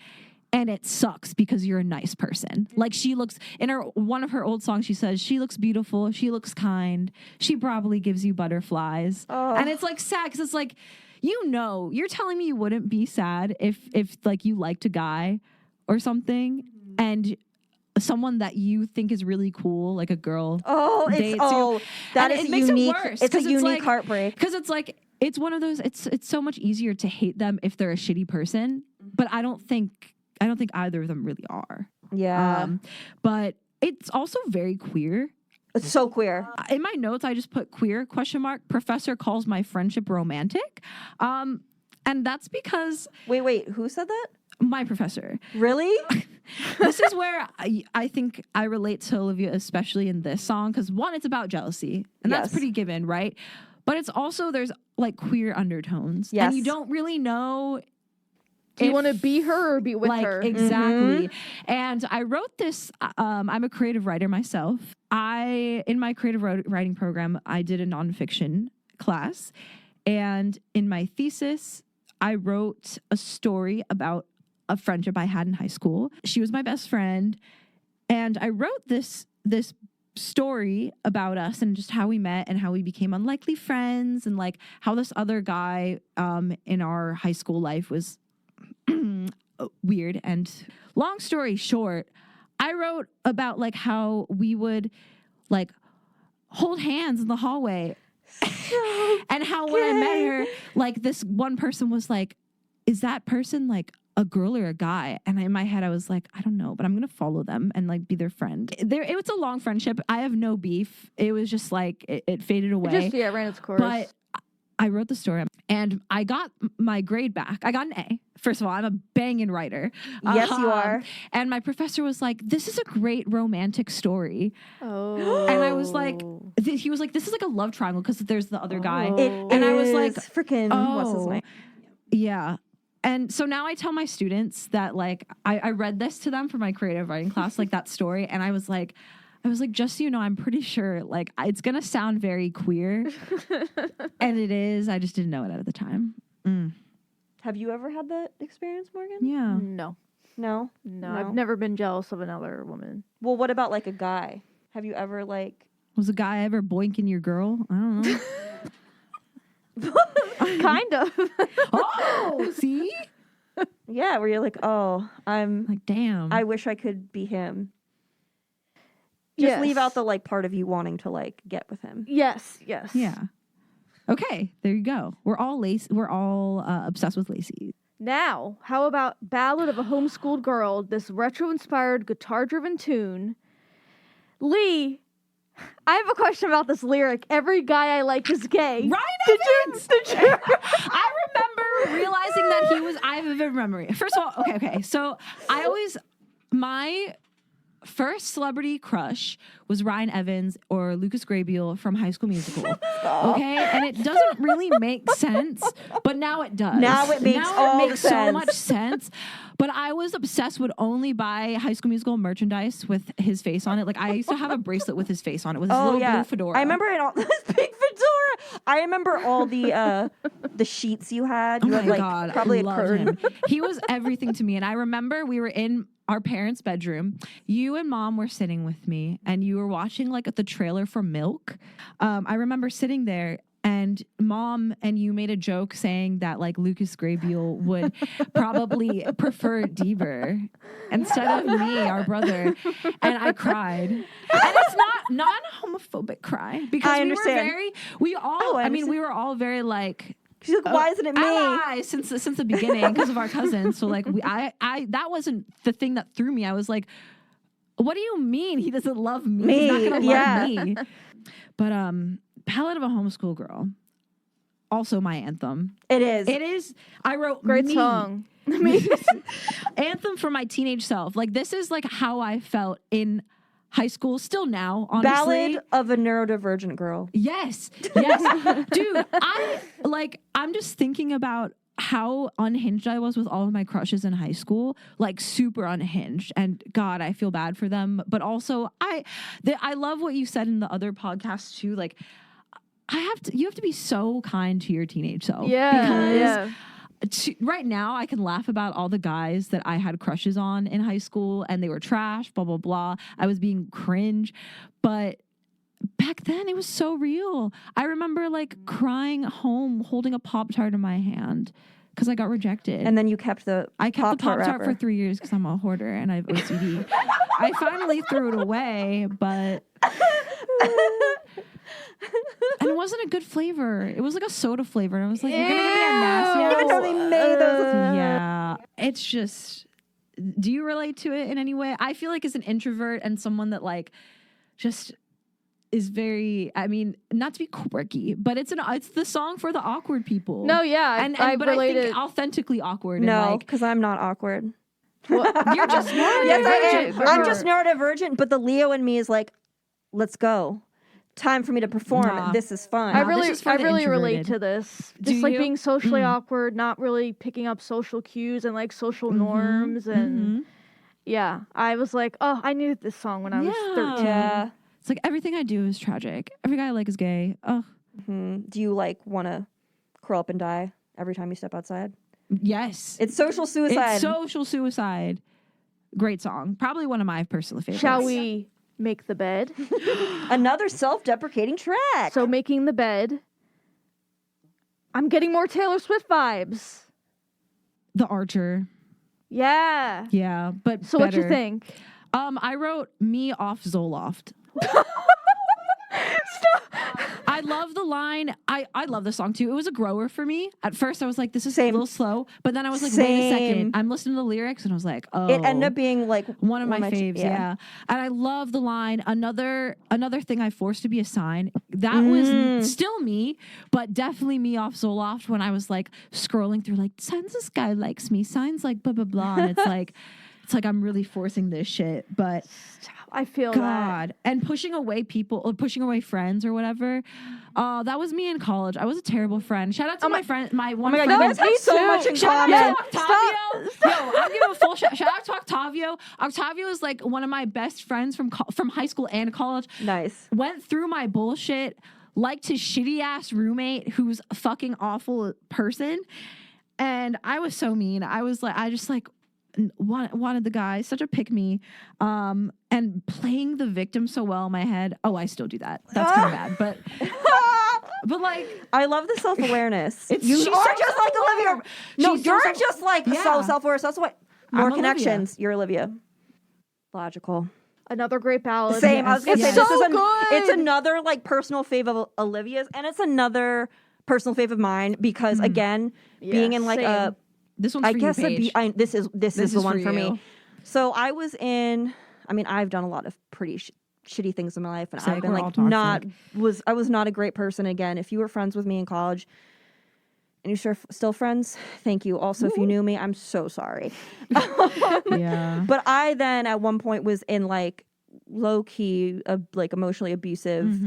And it sucks because you're a nice person. Like she looks in one of her old songs, she says, she looks beautiful. She looks kind. She probably gives you butterflies. Oh. And it's like sad because it's like, you're telling me you wouldn't be sad if like you liked a guy or something and someone that you think is really cool, like a girl. Oh, dates that And is it makes unique. it worse. It's a 'cause unique like, heartbreak. Because it's like, it's one of those, it's so much easier to hate them if they're a shitty person. But I don't think I don't think either of them really are. Yeah. But it's also very queer. It's so queer. In my notes, I just put queer ? Professor calls my friendship romantic. And that's because Wait, who said that? my professor. Really? This is where I think I relate to Olivia, especially in this song, because one, it's about jealousy, and that's Yes. pretty given, right? But it's also, there's like queer undertones. Yes. And you don't really know. Do you if, want to be her or be with like, her? Exactly. And I wrote this, I'm a creative writer myself. In my creative writing program, I did a nonfiction class. And in my thesis, I wrote a story about a friendship I had in high school. She was my best friend. And I wrote this story about us and just how we met and how we became unlikely friends and like how this other guy in our high school life was weird. And long story short, I wrote about like how we would like hold hands in the hallway and how when I met her, like this one person was like, is that person like a girl or a guy? And in my head, I was like, I don't know, but I'm going to follow them and like be their friend. It was a long friendship. I have no beef. It was just like, it faded away. It ran its course. But I wrote the story and I got my grade back. I got an A. First of all, I'm a banging writer. Yes, you are. And my professor was like, this is a great romantic story. Oh. And I was like, he was like, this is like a love triangle because there's the other guy. It And I was like, freaking, what's his name? Yeah. And so now I tell my students that like, I read this to them for my creative writing class, like that story. And I was like, just so you know, I'm pretty sure like it's going to sound very queer. And it is. I just didn't know it at the time. Have you ever had that experience, Morgan? Yeah. No, No? I've never been jealous of another woman. Well, what about like a guy? Have you ever like... Was a guy ever boinking your girl? I don't know. Kind of. Oh, see? Yeah, where you're like, oh, Like, damn. I wish I could be him. Just leave Yes. out the like part of you wanting to like get with him. Yes. Yeah. Okay, there you go. We're all obsessed with Lacey. Now, how about Ballad of a Homeschooled Girl, this retro-inspired guitar-driven tune? Leigh, I have a question about this lyric. Every guy I like is gay. Ryan Evans! I remember realizing that I have a vivid memory. First of all, okay. So my first celebrity crush was Ryan Evans or Lucas Grabeel from High School Musical. Okay? And it doesn't really make sense, but now it does. Now it makes so sense. much sense. But I was obsessed, would only buy High School Musical merchandise with his face on it. Like I used to have a bracelet with his face on it with his little blue fedora. I remember it all. This big fedora. I remember all the sheets you had. Oh You my had like God, probably I a love curtain. him. He was everything to me. And I remember we were in our parents' bedroom. You and Mom were sitting with me and you were watching like the trailer for Milk. I remember sitting there and Mom and you made a joke saying that like Lucas Grabeel would probably prefer Deber instead of me, our brother. And I cried. And it's not a homophobic cry because I understand. we were all very like, She's like, why isn't it me? allies since the beginning because of our cousins. So like I that wasn't the thing that threw me. I was like, what do you mean he doesn't love me? He's not gonna love me. But Ballad of a Homeschool Girl, also my anthem. It is. It is. I wrote Great song. anthem for my teenage self. Like this is like how I felt in high school, still now, honestly. Ballad of a neurodivergent girl. Yes. Dude, I'm just thinking about how unhinged I was with all of my crushes in high school, like super unhinged. And God, I feel bad for them. But also I love what you said in the other podcast too. Like you have to be so kind to your teenage self. Yeah. Right now, I can laugh about all the guys that I had crushes on in high school and they were trash, blah, blah, blah. I was being cringe. But back then, it was so real. I remember like crying home, holding a Pop-Tart in my hand because I got rejected. And then you kept the I kept the Pop-Tart wrapper. for 3 years because I'm a hoarder and I have OCD. I finally threw it away, but... And it wasn't a good flavor. It was like a soda flavor. And I was like, you're going to give me a nasty Even though they made those. Yeah. It's just do you relate to it in any way? I feel like as an introvert and someone that like just is very, I mean, not to be quirky, but it's the song for the awkward people. No, yeah, but I think authentically awkward. No, because I'm not awkward. Well, You're just Yes, I am. but I'm you're- just neurodivergent, but the Leo in me is like, let's go. Time for me to perform. Nah. This is fun. I this really, is for I the really relate introverted. to this. Do Just like you? being socially awkward, not really picking up social cues and like social norms, and yeah, I was like, oh, I knew this song when I was 13. Yeah. It's like everything I do is tragic. Every guy I like is gay. Oh, Do you like want to curl up and die every time you step outside? yes. It's social suicide. It's social suicide. Great song. Probably one of my personal favorites. Shall we make the bed? Another self-deprecating track. So making the bed. I'm getting more Taylor Swift vibes. The Archer. Yeah. Yeah, but So what you better. think? I wrote me off Zoloft. I love the line. I love the song too. It was a grower for me. At first I was like, this is Same. a little slow. But then I was like, wait a Same. second. I'm listening to the lyrics and I was like, oh. it ended up being like one of my my faves, yeah. And I love the line, another thing I forced to be a sign. That was still me, but definitely me off Zoloft when I was like scrolling through like, signs this guy likes me, signs like blah, blah, blah. And it's like I'm really forcing this shit. But I feel that. God. And pushing away people or pushing away friends or whatever. That was me in college. I was a terrible friend. Shout out to my friend, my one my friend. God, you guys have Me so too. much in Shout common. out to Octavio. Yo, I'm giving a full shout out to Octavio. Octavio is like one of my best friends from high school and college. Nice. Went through my bullshit, liked his shitty ass roommate who's a fucking awful person. And I was so mean. I just wanted the guy, such a pick me, and playing the victim so well in my head. Oh, I still do that. That's kind of bad, but like, I love the self-awareness. She's You so are just like self-aware. Olivia. No, She's you're so just like yeah. so self-aware. So that's what I'm more Olivia. connections. You're Olivia. Logical. Another great ballad. Same. I was gonna It's say so this is good. it's another like personal fave of Olivia's, and it's another personal fave of mine because again, being in like same. this one's I for guess you, Paige. this is the one for you. me. So I was in. I mean, I've done a lot of pretty shitty things in my life, and Sick, I've been we're like all I was not a great person. Again, if you were friends with me in college, and you're still friends, thank you. Also, if you knew me, I'm so sorry. Yeah. But I then at one point was in like low key, like emotionally abusive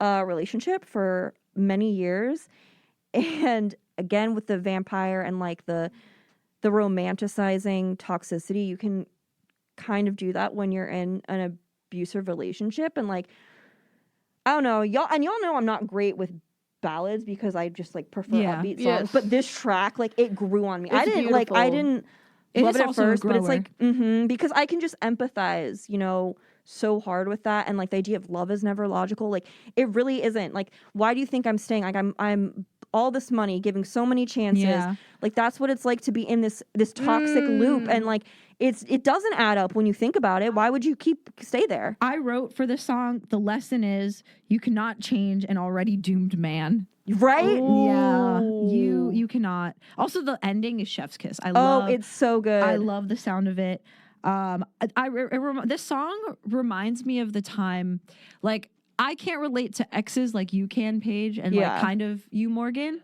relationship for many years, and again with the vampire and like the romanticizing toxicity, you can kind of do that when you're in an abusive relationship. And like, I don't know, y'all know I'm not great with ballads because I just like prefer upbeat songs. Yes. But this track, like, it grew on me. I It's didn't It love is it at also a first, but it's grower. like because I can just empathize, so hard with that. And like the idea of love is never logical. Like, it really isn't. Like, why do you think I'm staying? Like, I'm all this money, giving so many chances. Yeah. Like, that's what it's like to be in this toxic loop. And like, it doesn't add up when you think about it. Why would you stay there? I wrote for this song, the lesson is you cannot change an already doomed man. Right? Yeah. You cannot. Also, the ending is chef's kiss. It's so good. I love the sound of it. This song reminds me of the time, like, I can't relate to exes like you can, Paige, and like kind of you, Morgan,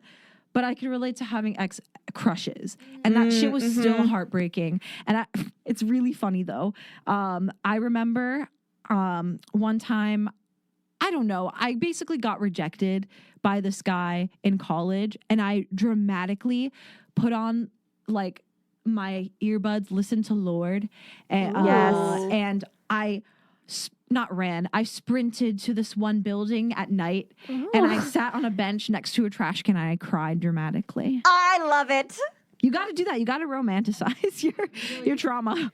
but I can relate to having ex crushes, and that shit was still heartbreaking. And it's really funny though. I remember one time, I don't know, I basically got rejected by this guy in college, and I dramatically put on like my earbuds, listened to Lord, and and I I sprinted to this one building at night, and I sat on a bench next to a trash can, and I cried dramatically. I love it. You got to do that. You got to romanticize your trauma.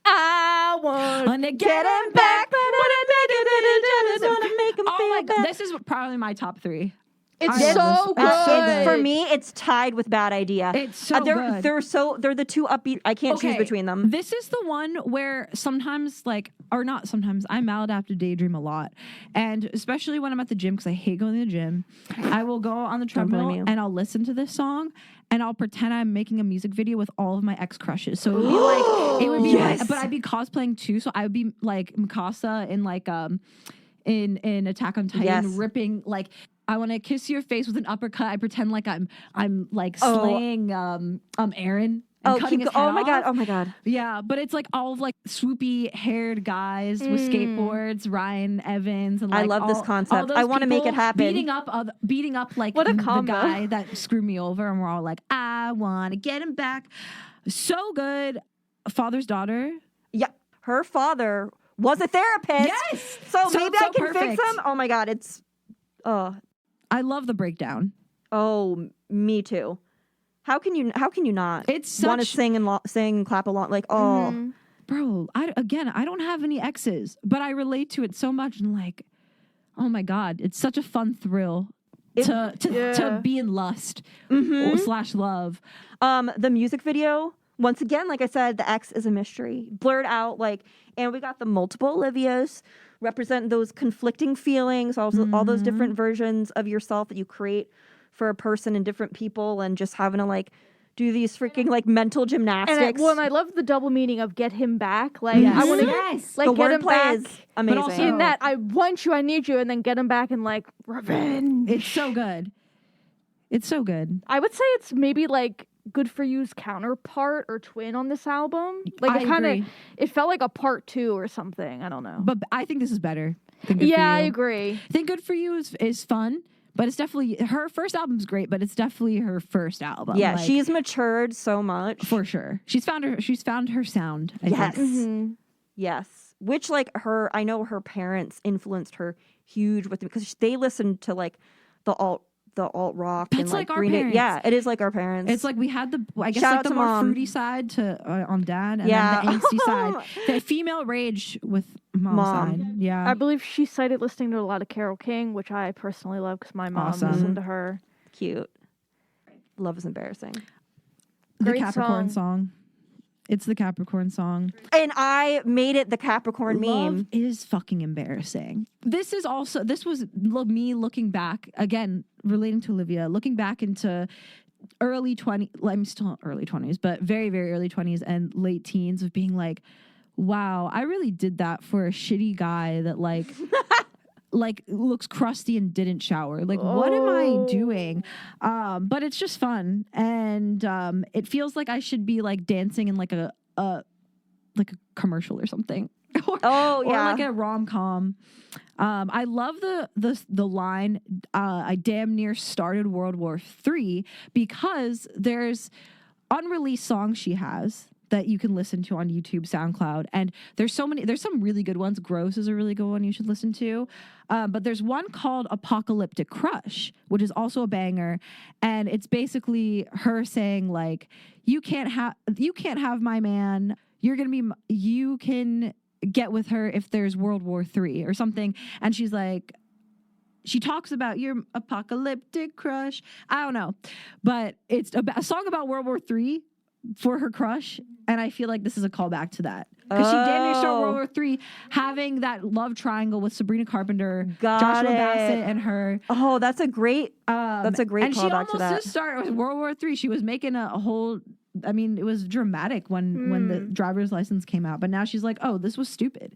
I want to get him back. Wanna make him Oh my feel God, bad. this is probably my top 3. It's I love so this- it's so good. For me, it's tied with Bad Idea. It's so good. They're the two upbeat. I can't choose between them. This is the one where sometimes, like, or not sometimes, I maladaptive daydream a lot. And especially when I'm at the gym, because I hate going to the gym, I will go on the Don't blame treadmill you. and I'll listen to this song and I'll pretend I'm making a music video with all of my ex crushes. So it would be like, Yes. but I'd be cosplaying too. So I would be like Mikasa in like, in Attack on Titan, Yes. ripping like, I want to kiss your face with an uppercut. I pretend like I'm like Oh. slaying Aaron. And cutting his head oh my god! off. Oh my god! Yeah, but it's like all of like swoopy haired guys with skateboards, Ryan Evans, and like I love this all concept. those I want to make people it happen. beating up like What a the combo. guy that screwed me over, and we're all like, I want to get him back. So good. Father's daughter. Yeah, her father was a therapist. Yes! So, So maybe it's I so can fix perfect. him. Oh my god! It's I love the breakdown. me too. How can you not? It's want to such- sing and clap along like Bro, I don't have any exes, but I relate to it so much and like, oh my god, it's such a fun thrill to be in lust / love. The music video, once again, like I said, the X is a mystery. Blurred out, like, and we got the multiple Olivias represent those conflicting feelings, all those different versions of yourself that you create for a person and different people, and just having to like do these freaking like mental gymnastics. And I love the double meaning of get him back. Like I want to like the get him wordplay back. is amazing. But also- In that I want you, I need you, and then get him back and like revenge. It's so good. It's so good. I would say it's maybe like Good For You's counterpart or twin on this album. Like I it kind agree. of it felt like a part 2 or something. I don't know. But I think this is better. than Good For Yeah, I You. agree. I think Good For You is fun, but it's definitely her first album's great, but it's definitely her first album. yeah, like, she's matured so much. for sure. She's found her sound. I Yes. think. Mhm. Yes. Which like I know her parents influenced her huge with because they listened to like the alt rock and That's like our Green Day. parents. Yeah, it is like our parents. It's like we had the Shout like out the to more Mom. fruity side to on dad, and Yeah. then the angsty side, the female rage with mom's Mom. side. Yeah, I believe she cited listening to a lot of Carole King, which I personally love because my mom Awesome. listened to her. cute. Love is embarrassing. the Great Capricorn song. song. It's the Capricorn song. And I made it the Capricorn Love meme. is fucking embarrassing. This was me looking back again, relating to Olivia, looking back into early 20s. I'm still early 20s, but very, very early 20s and late teens of being like, wow, I really did that for a shitty guy that like like looks crusty and didn't shower. Like, what am I doing? But it's just fun, and it feels like I should be like dancing in like a commercial or something. or like a rom-com. I love the line, I damn near started World War III, because there's unreleased songs she has that you can listen to on YouTube, SoundCloud, and there's some really good ones. Gross is a really good one you should listen to, but there's one called Apocalyptic Crush, which is also a banger, and it's basically her saying like, you can't have my man, you can get with her if there's World War III or something, and she's like, she talks about your apocalyptic crush. I don't know, but it's a song about World War III for her crush, and I feel like this is a callback to that, because she damn near started World War III having that love triangle with Sabrina Carpenter, Joshua Bassett, and her. Oh, that's a great And she callback to almost that. just started with World War III. She was making a whole. I mean, it was dramatic when the driver's license came out, but now she's like, oh, this was stupid,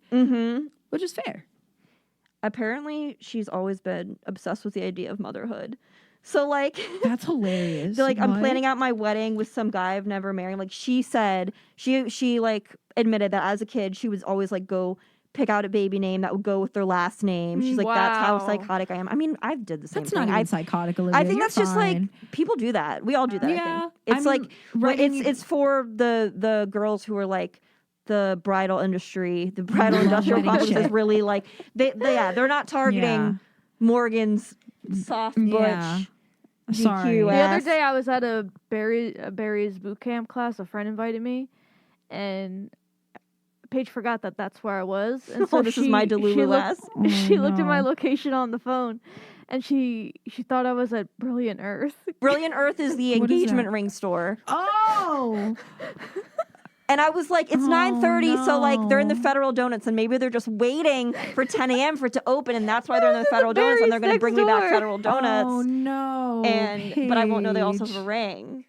which is fair. Apparently, she's always been obsessed with the idea of motherhood. So, like, That's hilarious. they're like, I'm What? planning out my wedding with some guy I've never married. Like, she said, she like admitted that as a kid, she was always like, go pick out a baby name that would go with their last name. She's like, that's how Wow. psychotic I am. I mean, I did the same That's thing. not even psychotic, Olivia. I think You're that's just like fine. people do that. We all do that. I Yeah, think. It's I'm like writing- it's for the girls who are like the bridal industry, the bridal industrial wedding complex is shit. really like they're not targeting Yeah. Morgan's soft butch. Yeah. Sorry. GQ The ass. other day I was at a Barry's boot camp class. A friend invited me, and Paige forgot that that's where I was, and so this is my Delulu lass. She looked at my location on the phone, and she thought I was at Brilliant Earth. Brilliant Earth is the What is engagement that? ring store. Oh. And I was like, it's 9:30, so like they're in the no. Federal Donuts, and maybe they're just waiting for 10 a.m. for it to open, and that's why they're in the Federal Donuts, and they're going to bring me back door. Federal Donuts. Oh no. But I won't know they also Paige. have a ring.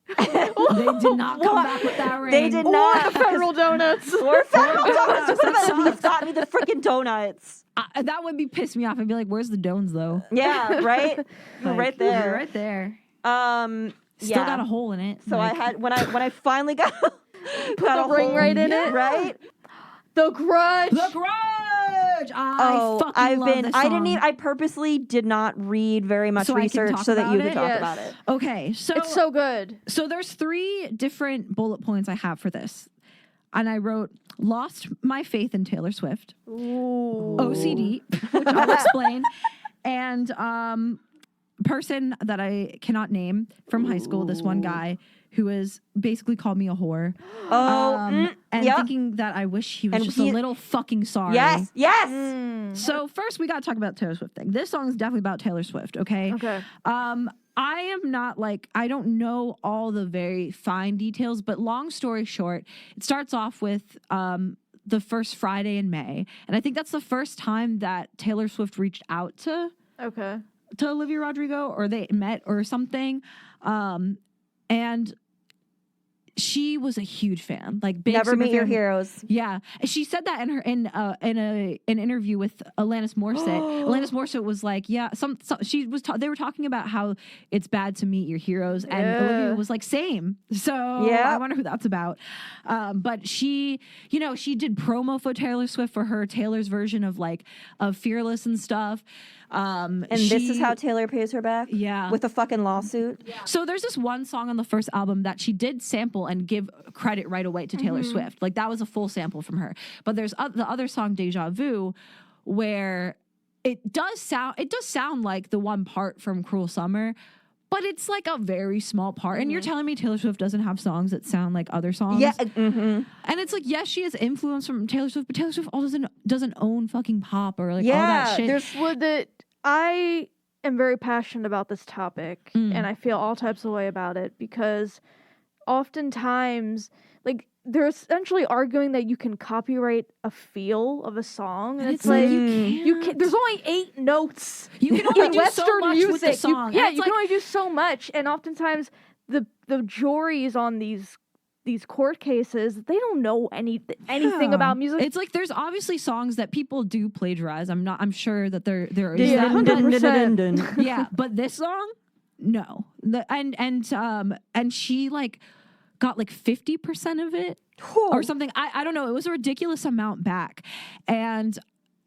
They did not come back with that ring. They did Or not. the Federal Donuts. Or Federal Donuts. Just That at least got me the freaking donuts. That would be piss me off. I'd be like, "Where's the dones, though?" Yeah, right. You're Like, right there. You're right there. Yeah. Still got a hole in it. So I had when I finally got Put got the a ring hole- right in yeah, it. right. The Grudge. The Grudge. I fucking I've love been. this I song. didn't even. I purposely did not read very much So I can research talk so that you about could it? talk Yes. about it. Okay, so It's so good. So there's 3 different bullet points I have for this. And I wrote, lost my faith in Taylor Swift, Ooh. OCD, which I'll explain, and person that I cannot name from high school, this one guy who has basically called me a whore. And yep. thinking that I wish he was And just he- a little fucking sorry. Yes. Yes. Mm. So first we got to talk about Taylor Swift thing. This song is definitely about Taylor Swift, okay? Okay. I am not like, I don't know all the very fine details, but long story short, it starts off with the first Friday in May. And I think that's the first time that Taylor Swift reached out to Okay. Olivia Rodrigo, or they met or something. And she was a huge fan, like big Never super meet your fan. heroes. Yeah, she said that in her in an interview with Alanis Morissette. Alanis Morissette was like, "Yeah, she was. They were talking about how it's bad to meet your heroes," and Yeah. Olivia was like, "Same." So Yeah. I wonder who that's about. But she, she did promo for Taylor Swift for her Taylor's version of Fearless and stuff. And this is how Taylor pays her back? Yeah. With a fucking lawsuit? So there's this one song on the first album that she did sample and give credit right away to Taylor Swift. Like that was a full sample from her. But there's the other song, Deja Vu, where it does sound like the one part from Cruel Summer, but it's like a very small part. And you're telling me Taylor Swift doesn't have songs that sound like other songs? Yeah. And it's like, yes, she has influence from Taylor Swift, but Taylor Swift also doesn't own fucking pop or like all that shit. I am very passionate about this topic, and I feel all types of way about it because oftentimes, they're essentially arguing that you can copyright a feel of a song, and it's like you can't. There's only 8 notes. You can only in do Western so much music. with the song. You And it's can only do so much, and oftentimes the juries on these court cases, they don't know anything Yeah. about music. It's like there's obviously songs that people do plagiarize. I'm sure that there is Yeah, that. 100%. Yeah, but this song, no. And she got 50% of it or something. I don't know. It was a ridiculous amount back. And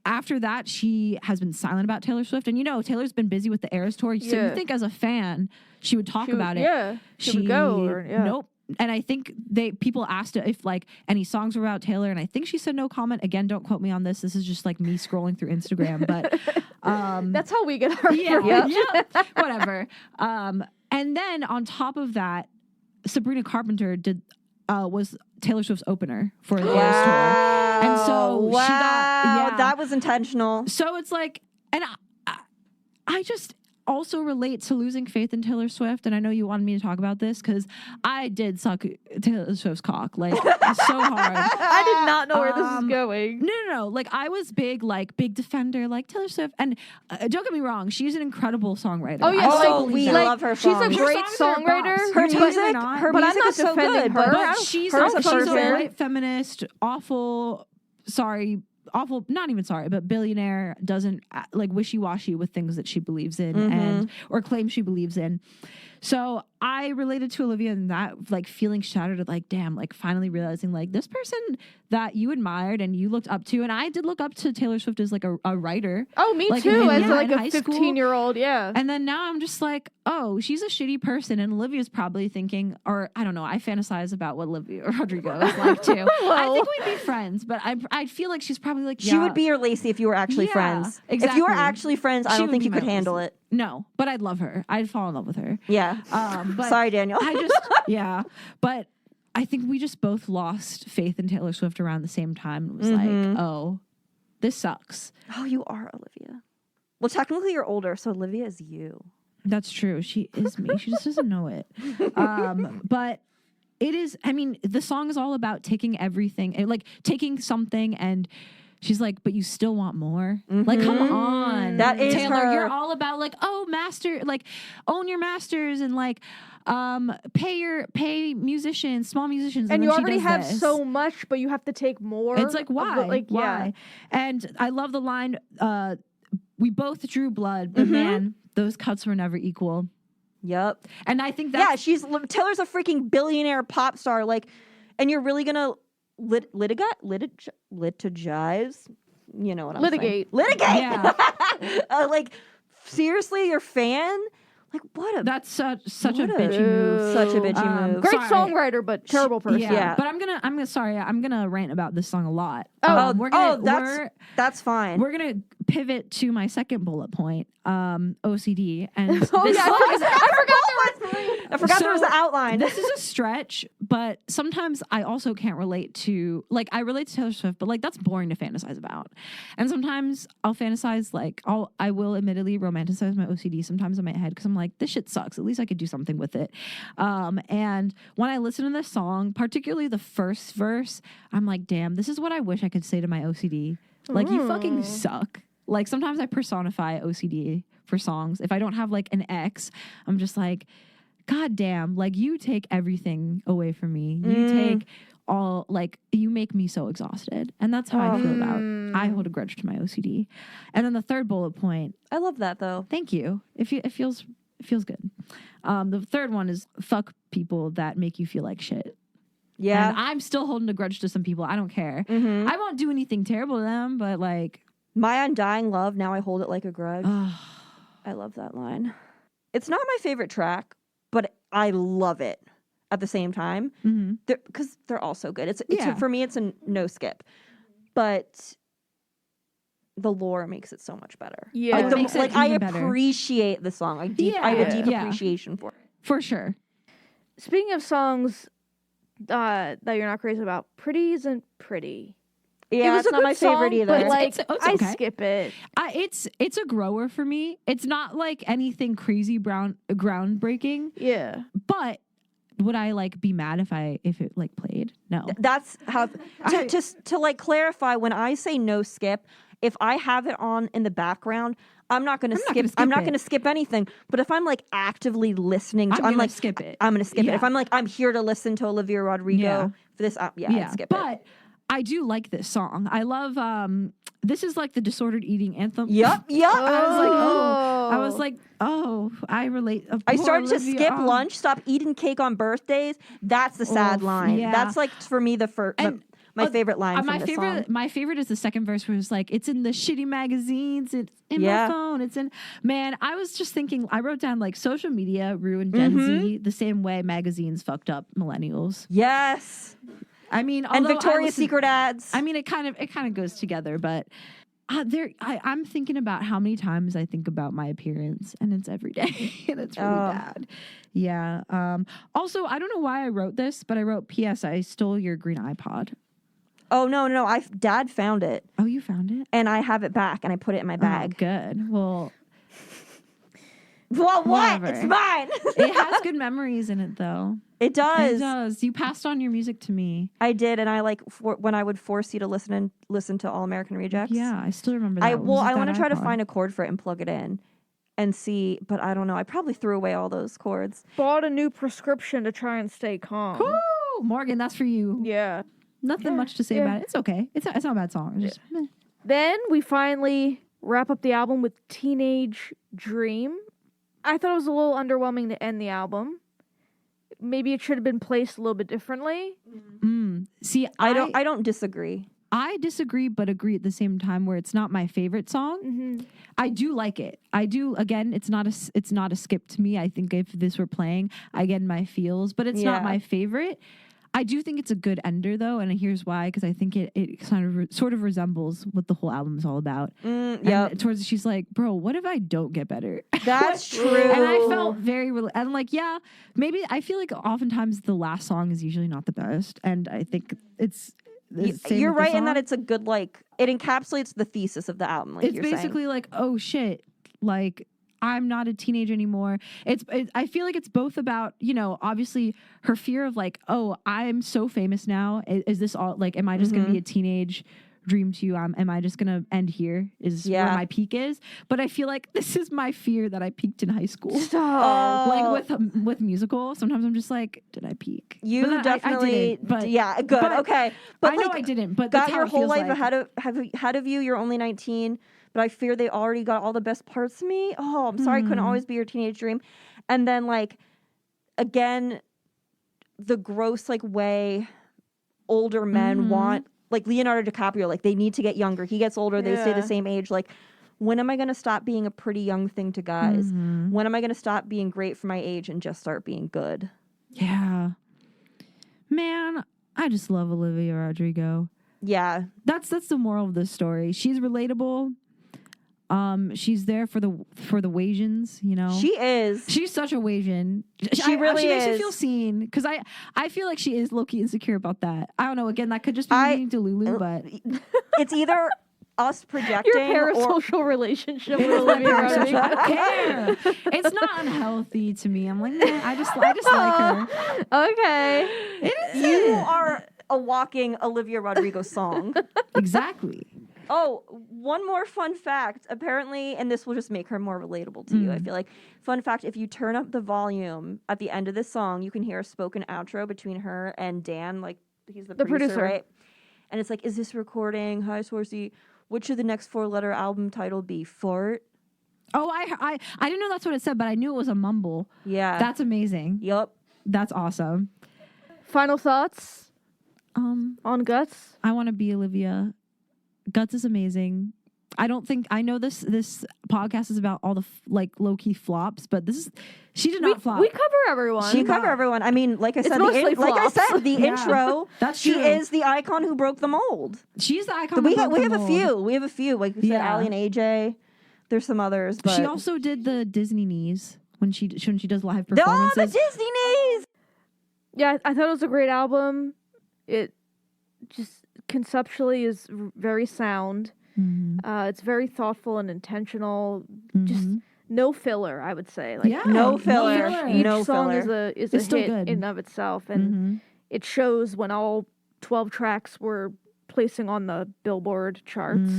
after that, she has been silent about Taylor Swift. And Taylor's been busy with the Eras tour. So Yeah. you think as a fan, she would talk about it. Yeah, she would go. Nope. And I think people asked her if any songs were about Taylor, and I think she said no comment. Again, don't quote me on this. This is just me scrolling through Instagram, but That's how we get our yeah, whatever. And then on top of that, Sabrina Carpenter was Taylor Swift's opener for the Eras tour, and so she got that was intentional. So it's and I just also relate to losing faith in Taylor Swift, and I know you wanted me to talk about this because I did suck Taylor Swift's cock so hard. I did not know where this is going. No. I was big defender, Taylor Swift, and don't get me wrong, she's an incredible songwriter. Oh yeah, I still believe we that. love her She's a songs. great Her songs are songwriter. bops. Her Her music, not. her But I'm music not is so defending good. her. But But she's her a as a person. white feminist, awful, not even sorry, but billionaire, doesn't wishy-washy with things that she believes in and or claims she believes in. So I related to Olivia in that, feeling shattered at damn, finally realizing this person that you admired and you looked up to, and I did look up to Taylor Swift as a writer. Oh, me Like, too. in- As yeah, in a high school. 15-year-old, yeah. And then now I'm just oh, she's a shitty person. And Olivia's probably thinking, or I don't know, I fantasize about what Olivia Rodrigo is like too. I think we'd be friends, but I feel like she's probably She would be your Lacey if you were actually Yeah, friends. If you exactly. were actually friends, I She don't would think be you could my handle Lacey. it. No, but I'd love her. I'd fall in love with her. Yeah. But Sorry, Daniel. I just, yeah. But I think we just both lost faith in Taylor Swift around the same time. It was like, oh, this sucks. Oh, you are Olivia. Well, technically you're older, so Olivia is you. That's true. She is me. She just doesn't know it. But it is, I mean, the song is all about taking everything, like taking something, and she's like, but you still want more? Like, come on. That is Taylor, her. you're all about like, oh, master, like own your masters and like pay musicians, small musicians. And then you she already does have this. so much, but you have to take more. It's like, why? Like, why? yeah. And I love the line, we both drew blood, but man, those cuts were never equal. Yep. And I think that's... Yeah, Taylor's a freaking billionaire pop star, like, and you're really gonna litigize? You know what I'm saying? Litigate. Yeah. Like, seriously, your fan? Like, what a... That's such a what bitchy move. Such a bitchy move. Great Sorry. songwriter, but terrible person. Yeah. But I'm gonna rant about this song a lot. That's fine. We're gonna pivot to my second bullet point, OCD, and Oh, yeah, I forgot there was an outline. This is a stretch, but sometimes I also can't relate to, like, I relate to Taylor Swift, but like that's boring to fantasize about. And sometimes I'll fantasize, like I will admittedly romanticize my OCD sometimes in my head because I'm like, this shit sucks. At least I could do something with it. And when I listen to this song, particularly the first verse, I'm like, damn, this is what I wish I could say to my OCD. Like, you fucking suck. Like, sometimes I personify OCD for songs. If I don't have like an ex, I'm just like, God damn, like, you take everything away from me. You take all, like, you make me so exhausted. And that's how I feel about, I hold a grudge to my OCD. And then the third bullet point. I love that, though. Thank you. It feels good. The third one is fuck people that make you feel like shit. Yeah. And I'm still holding a grudge to some people. I don't care. I won't do anything terrible to them, but like. My undying love, now I hold it like a grudge. I love that line. It's not my favorite track, but I love it at the same time because they're all so good. It's for me, it's a no skip, but the lore makes it so much better. Yeah, I appreciate the song. I have a deep appreciation for it. For sure. Speaking of songs that you're not crazy about, "Pretty Isn't Pretty." Yeah, it's not my favorite either. But like, it's okay. I skip it. It's a grower for me. It's not like anything crazy groundbreaking. Yeah, but would I like be mad if it like played? No. That's how to like clarify. When I say no skip, if I have it on in the background, I'm not going to skip. I'm not going to skip anything. But if I'm like actively listening, I'm like skip it. I'm going to skip it. If I'm like I'm here to listen to Olivia Rodrigo for this, I'd skip it. But I do like this song. I love this is like the disordered eating anthem. Yep. I was like, I relate. I started to skip lunch, stop eating cake on birthdays. That's the sad line. Yeah. That's like for me the first my favorite line from this song. My favorite is the second verse where it's like, it's in the shitty magazines, it's in my phone, it's in, man, I was just thinking, I wrote down like social media ruined Gen Z the same way magazines fucked up millennials. Yes. I mean, and Victoria's Secret ads. I mean, it kind of goes together, but I'm thinking about how many times I think about my appearance, and it's every day, and it's really bad. Yeah. Also, I don't know why I wrote this, but I wrote, "P.S. I stole your green iPod." Oh no! Dad found it. Oh, you found it? And I have it back, and I put it in my bag. Oh, good. Well, what? Whatever. It's mine. It has good memories in it, though. It does. It does. You passed on your music to me. I did, and I like when I would force you to listen to All American Rejects. Yeah, I still remember that. I want to try to find a chord for it and plug it in, and see. But I don't know. I probably threw away all those chords. Bought a new prescription to try and stay calm. Woo! Morgan, that's for you. Yeah. Nothing much to say about it. It's okay. It's not a bad song. It's just, meh. Then we finally wrap up the album with Teenage Dream. I thought it was a little underwhelming to end the album. Maybe it should have been placed a little bit differently. See, I don't disagree. I disagree, but agree at the same time. Where it's not my favorite song, I do like it. I do. Again, it's not a skip to me. I think if this were playing, I get my feels, but it's not my favorite. I do think it's a good ender though, and here's why, because I think it sort of resembles what the whole album is all about. Yeah, Towards she's like, bro, what if I don't get better? that's true. And I felt very and like, yeah, maybe I feel like oftentimes the last song is usually not the best, and I think it's same you're with the right in that song. it's a good, like, it encapsulates the thesis of the album. Like It's you're basically saying. like, oh shit, like I'm not a teenager anymore. I feel like it's both about, you know, obviously her fear of like, oh, I'm so famous now. Is this all like, am I just going to be a teenage dream to you? Am I just going to end here? Is where my peak is? But I feel like this is my fear that I peaked in high school. Like with musical, sometimes I'm just like, did I peak? You But definitely, I didn't, but yeah, good, but okay. But I know like, I didn't, but got that's how your it whole feels life like. ahead of you. You're only 19, but I fear they already got all the best parts of me. Oh, I'm sorry, I couldn't always be your teenage dream. And then like, again, the gross like way older men want, like Leonardo DiCaprio, like they need to get younger. He gets older, they stay the same age. Like, when am I going to stop being a pretty young thing to guys? When am I going to stop being great for my age and just start being good? Yeah. Man, I just love Olivia Rodrigo. Yeah. That's the moral of this story. She's relatable. She's there for the Wasians, you know. She is. She's such a Wasian. She really she makes me is. feel seen because I feel like she is low-key insecure about that. I don't know. Again, that could just be me being Delulu, but It's either us projecting Your or parasocial relationship with it is my Olivia parasocial. Rodrigo. I don't care. It's not unhealthy to me. I'm like, man, I just like her. Okay. It is. you are a walking Olivia Rodrigo song. Exactly. Oh, one more fun fact. Apparently, and this will just make her more relatable to you, I feel like. Fun fact, if you turn up the volume at the end of this song, you can hear a spoken outro between her and Dan, like he's the producer, right? And it's like, is this recording? Hi, Sourcey. What should the next 4-letter album title be? Fart? Oh, I didn't know that's what it said, but I knew it was a mumble. Yeah. That's amazing. Yup. That's awesome. Final thoughts on Guts? I want to be Olivia. Guts is amazing. I know this podcast is about all the like low key flops, but she did not flop. We cover everyone. She cover everyone. I mean, like I said, mostly the Yeah, intro. that's she true. is the icon who broke the mold. She's the icon. We that broke have the a mold. few. We have a few. Like we said, Yeah. Allie and AJ. There's some others, but She also did the Disney knees when she does live oh, performances. the Disney knees. Yeah, I thought it was a great album. It just conceptually is very sound. It's very thoughtful and intentional. Just no filler, I would say. Like, Yeah, No filler. each No song filler. is It's a still hit good. in and of itself, and it shows when all 12 tracks were placing on the Billboard charts.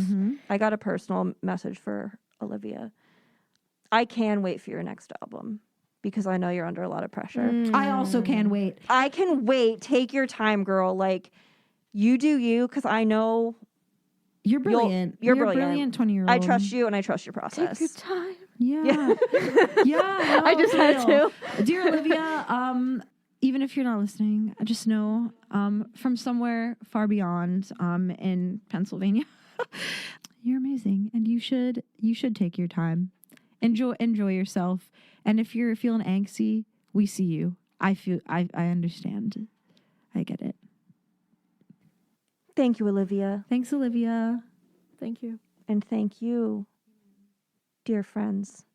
I got a personal message for Olivia. I can wait for your next album because I know you're under a lot of pressure. I also can wait. I can wait. Take your time, girl. Like, you do you, because I know You're brilliant. you're a brilliant. brilliant 20-year-old. I trust you and I trust your process. Take your time. Yeah. Yeah. I just had to. Dear Olivia, even if you're not listening, I just know from somewhere far beyond in Pennsylvania, you're amazing and you should take your time. Enjoy yourself. And if you're feeling angsty, we see you. I understand. I get it. Thank you, Olivia. Thanks, Olivia. Thank you. And thank you, dear friends,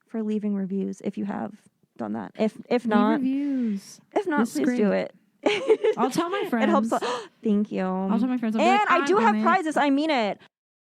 for leaving reviews if you have done that. If Leave not, reviews. if not, This is please do it. I'll tell my friends. It helps. Thank you. I'll tell my friends. I'll be And like, I do I'm have in it. prizes. I mean it.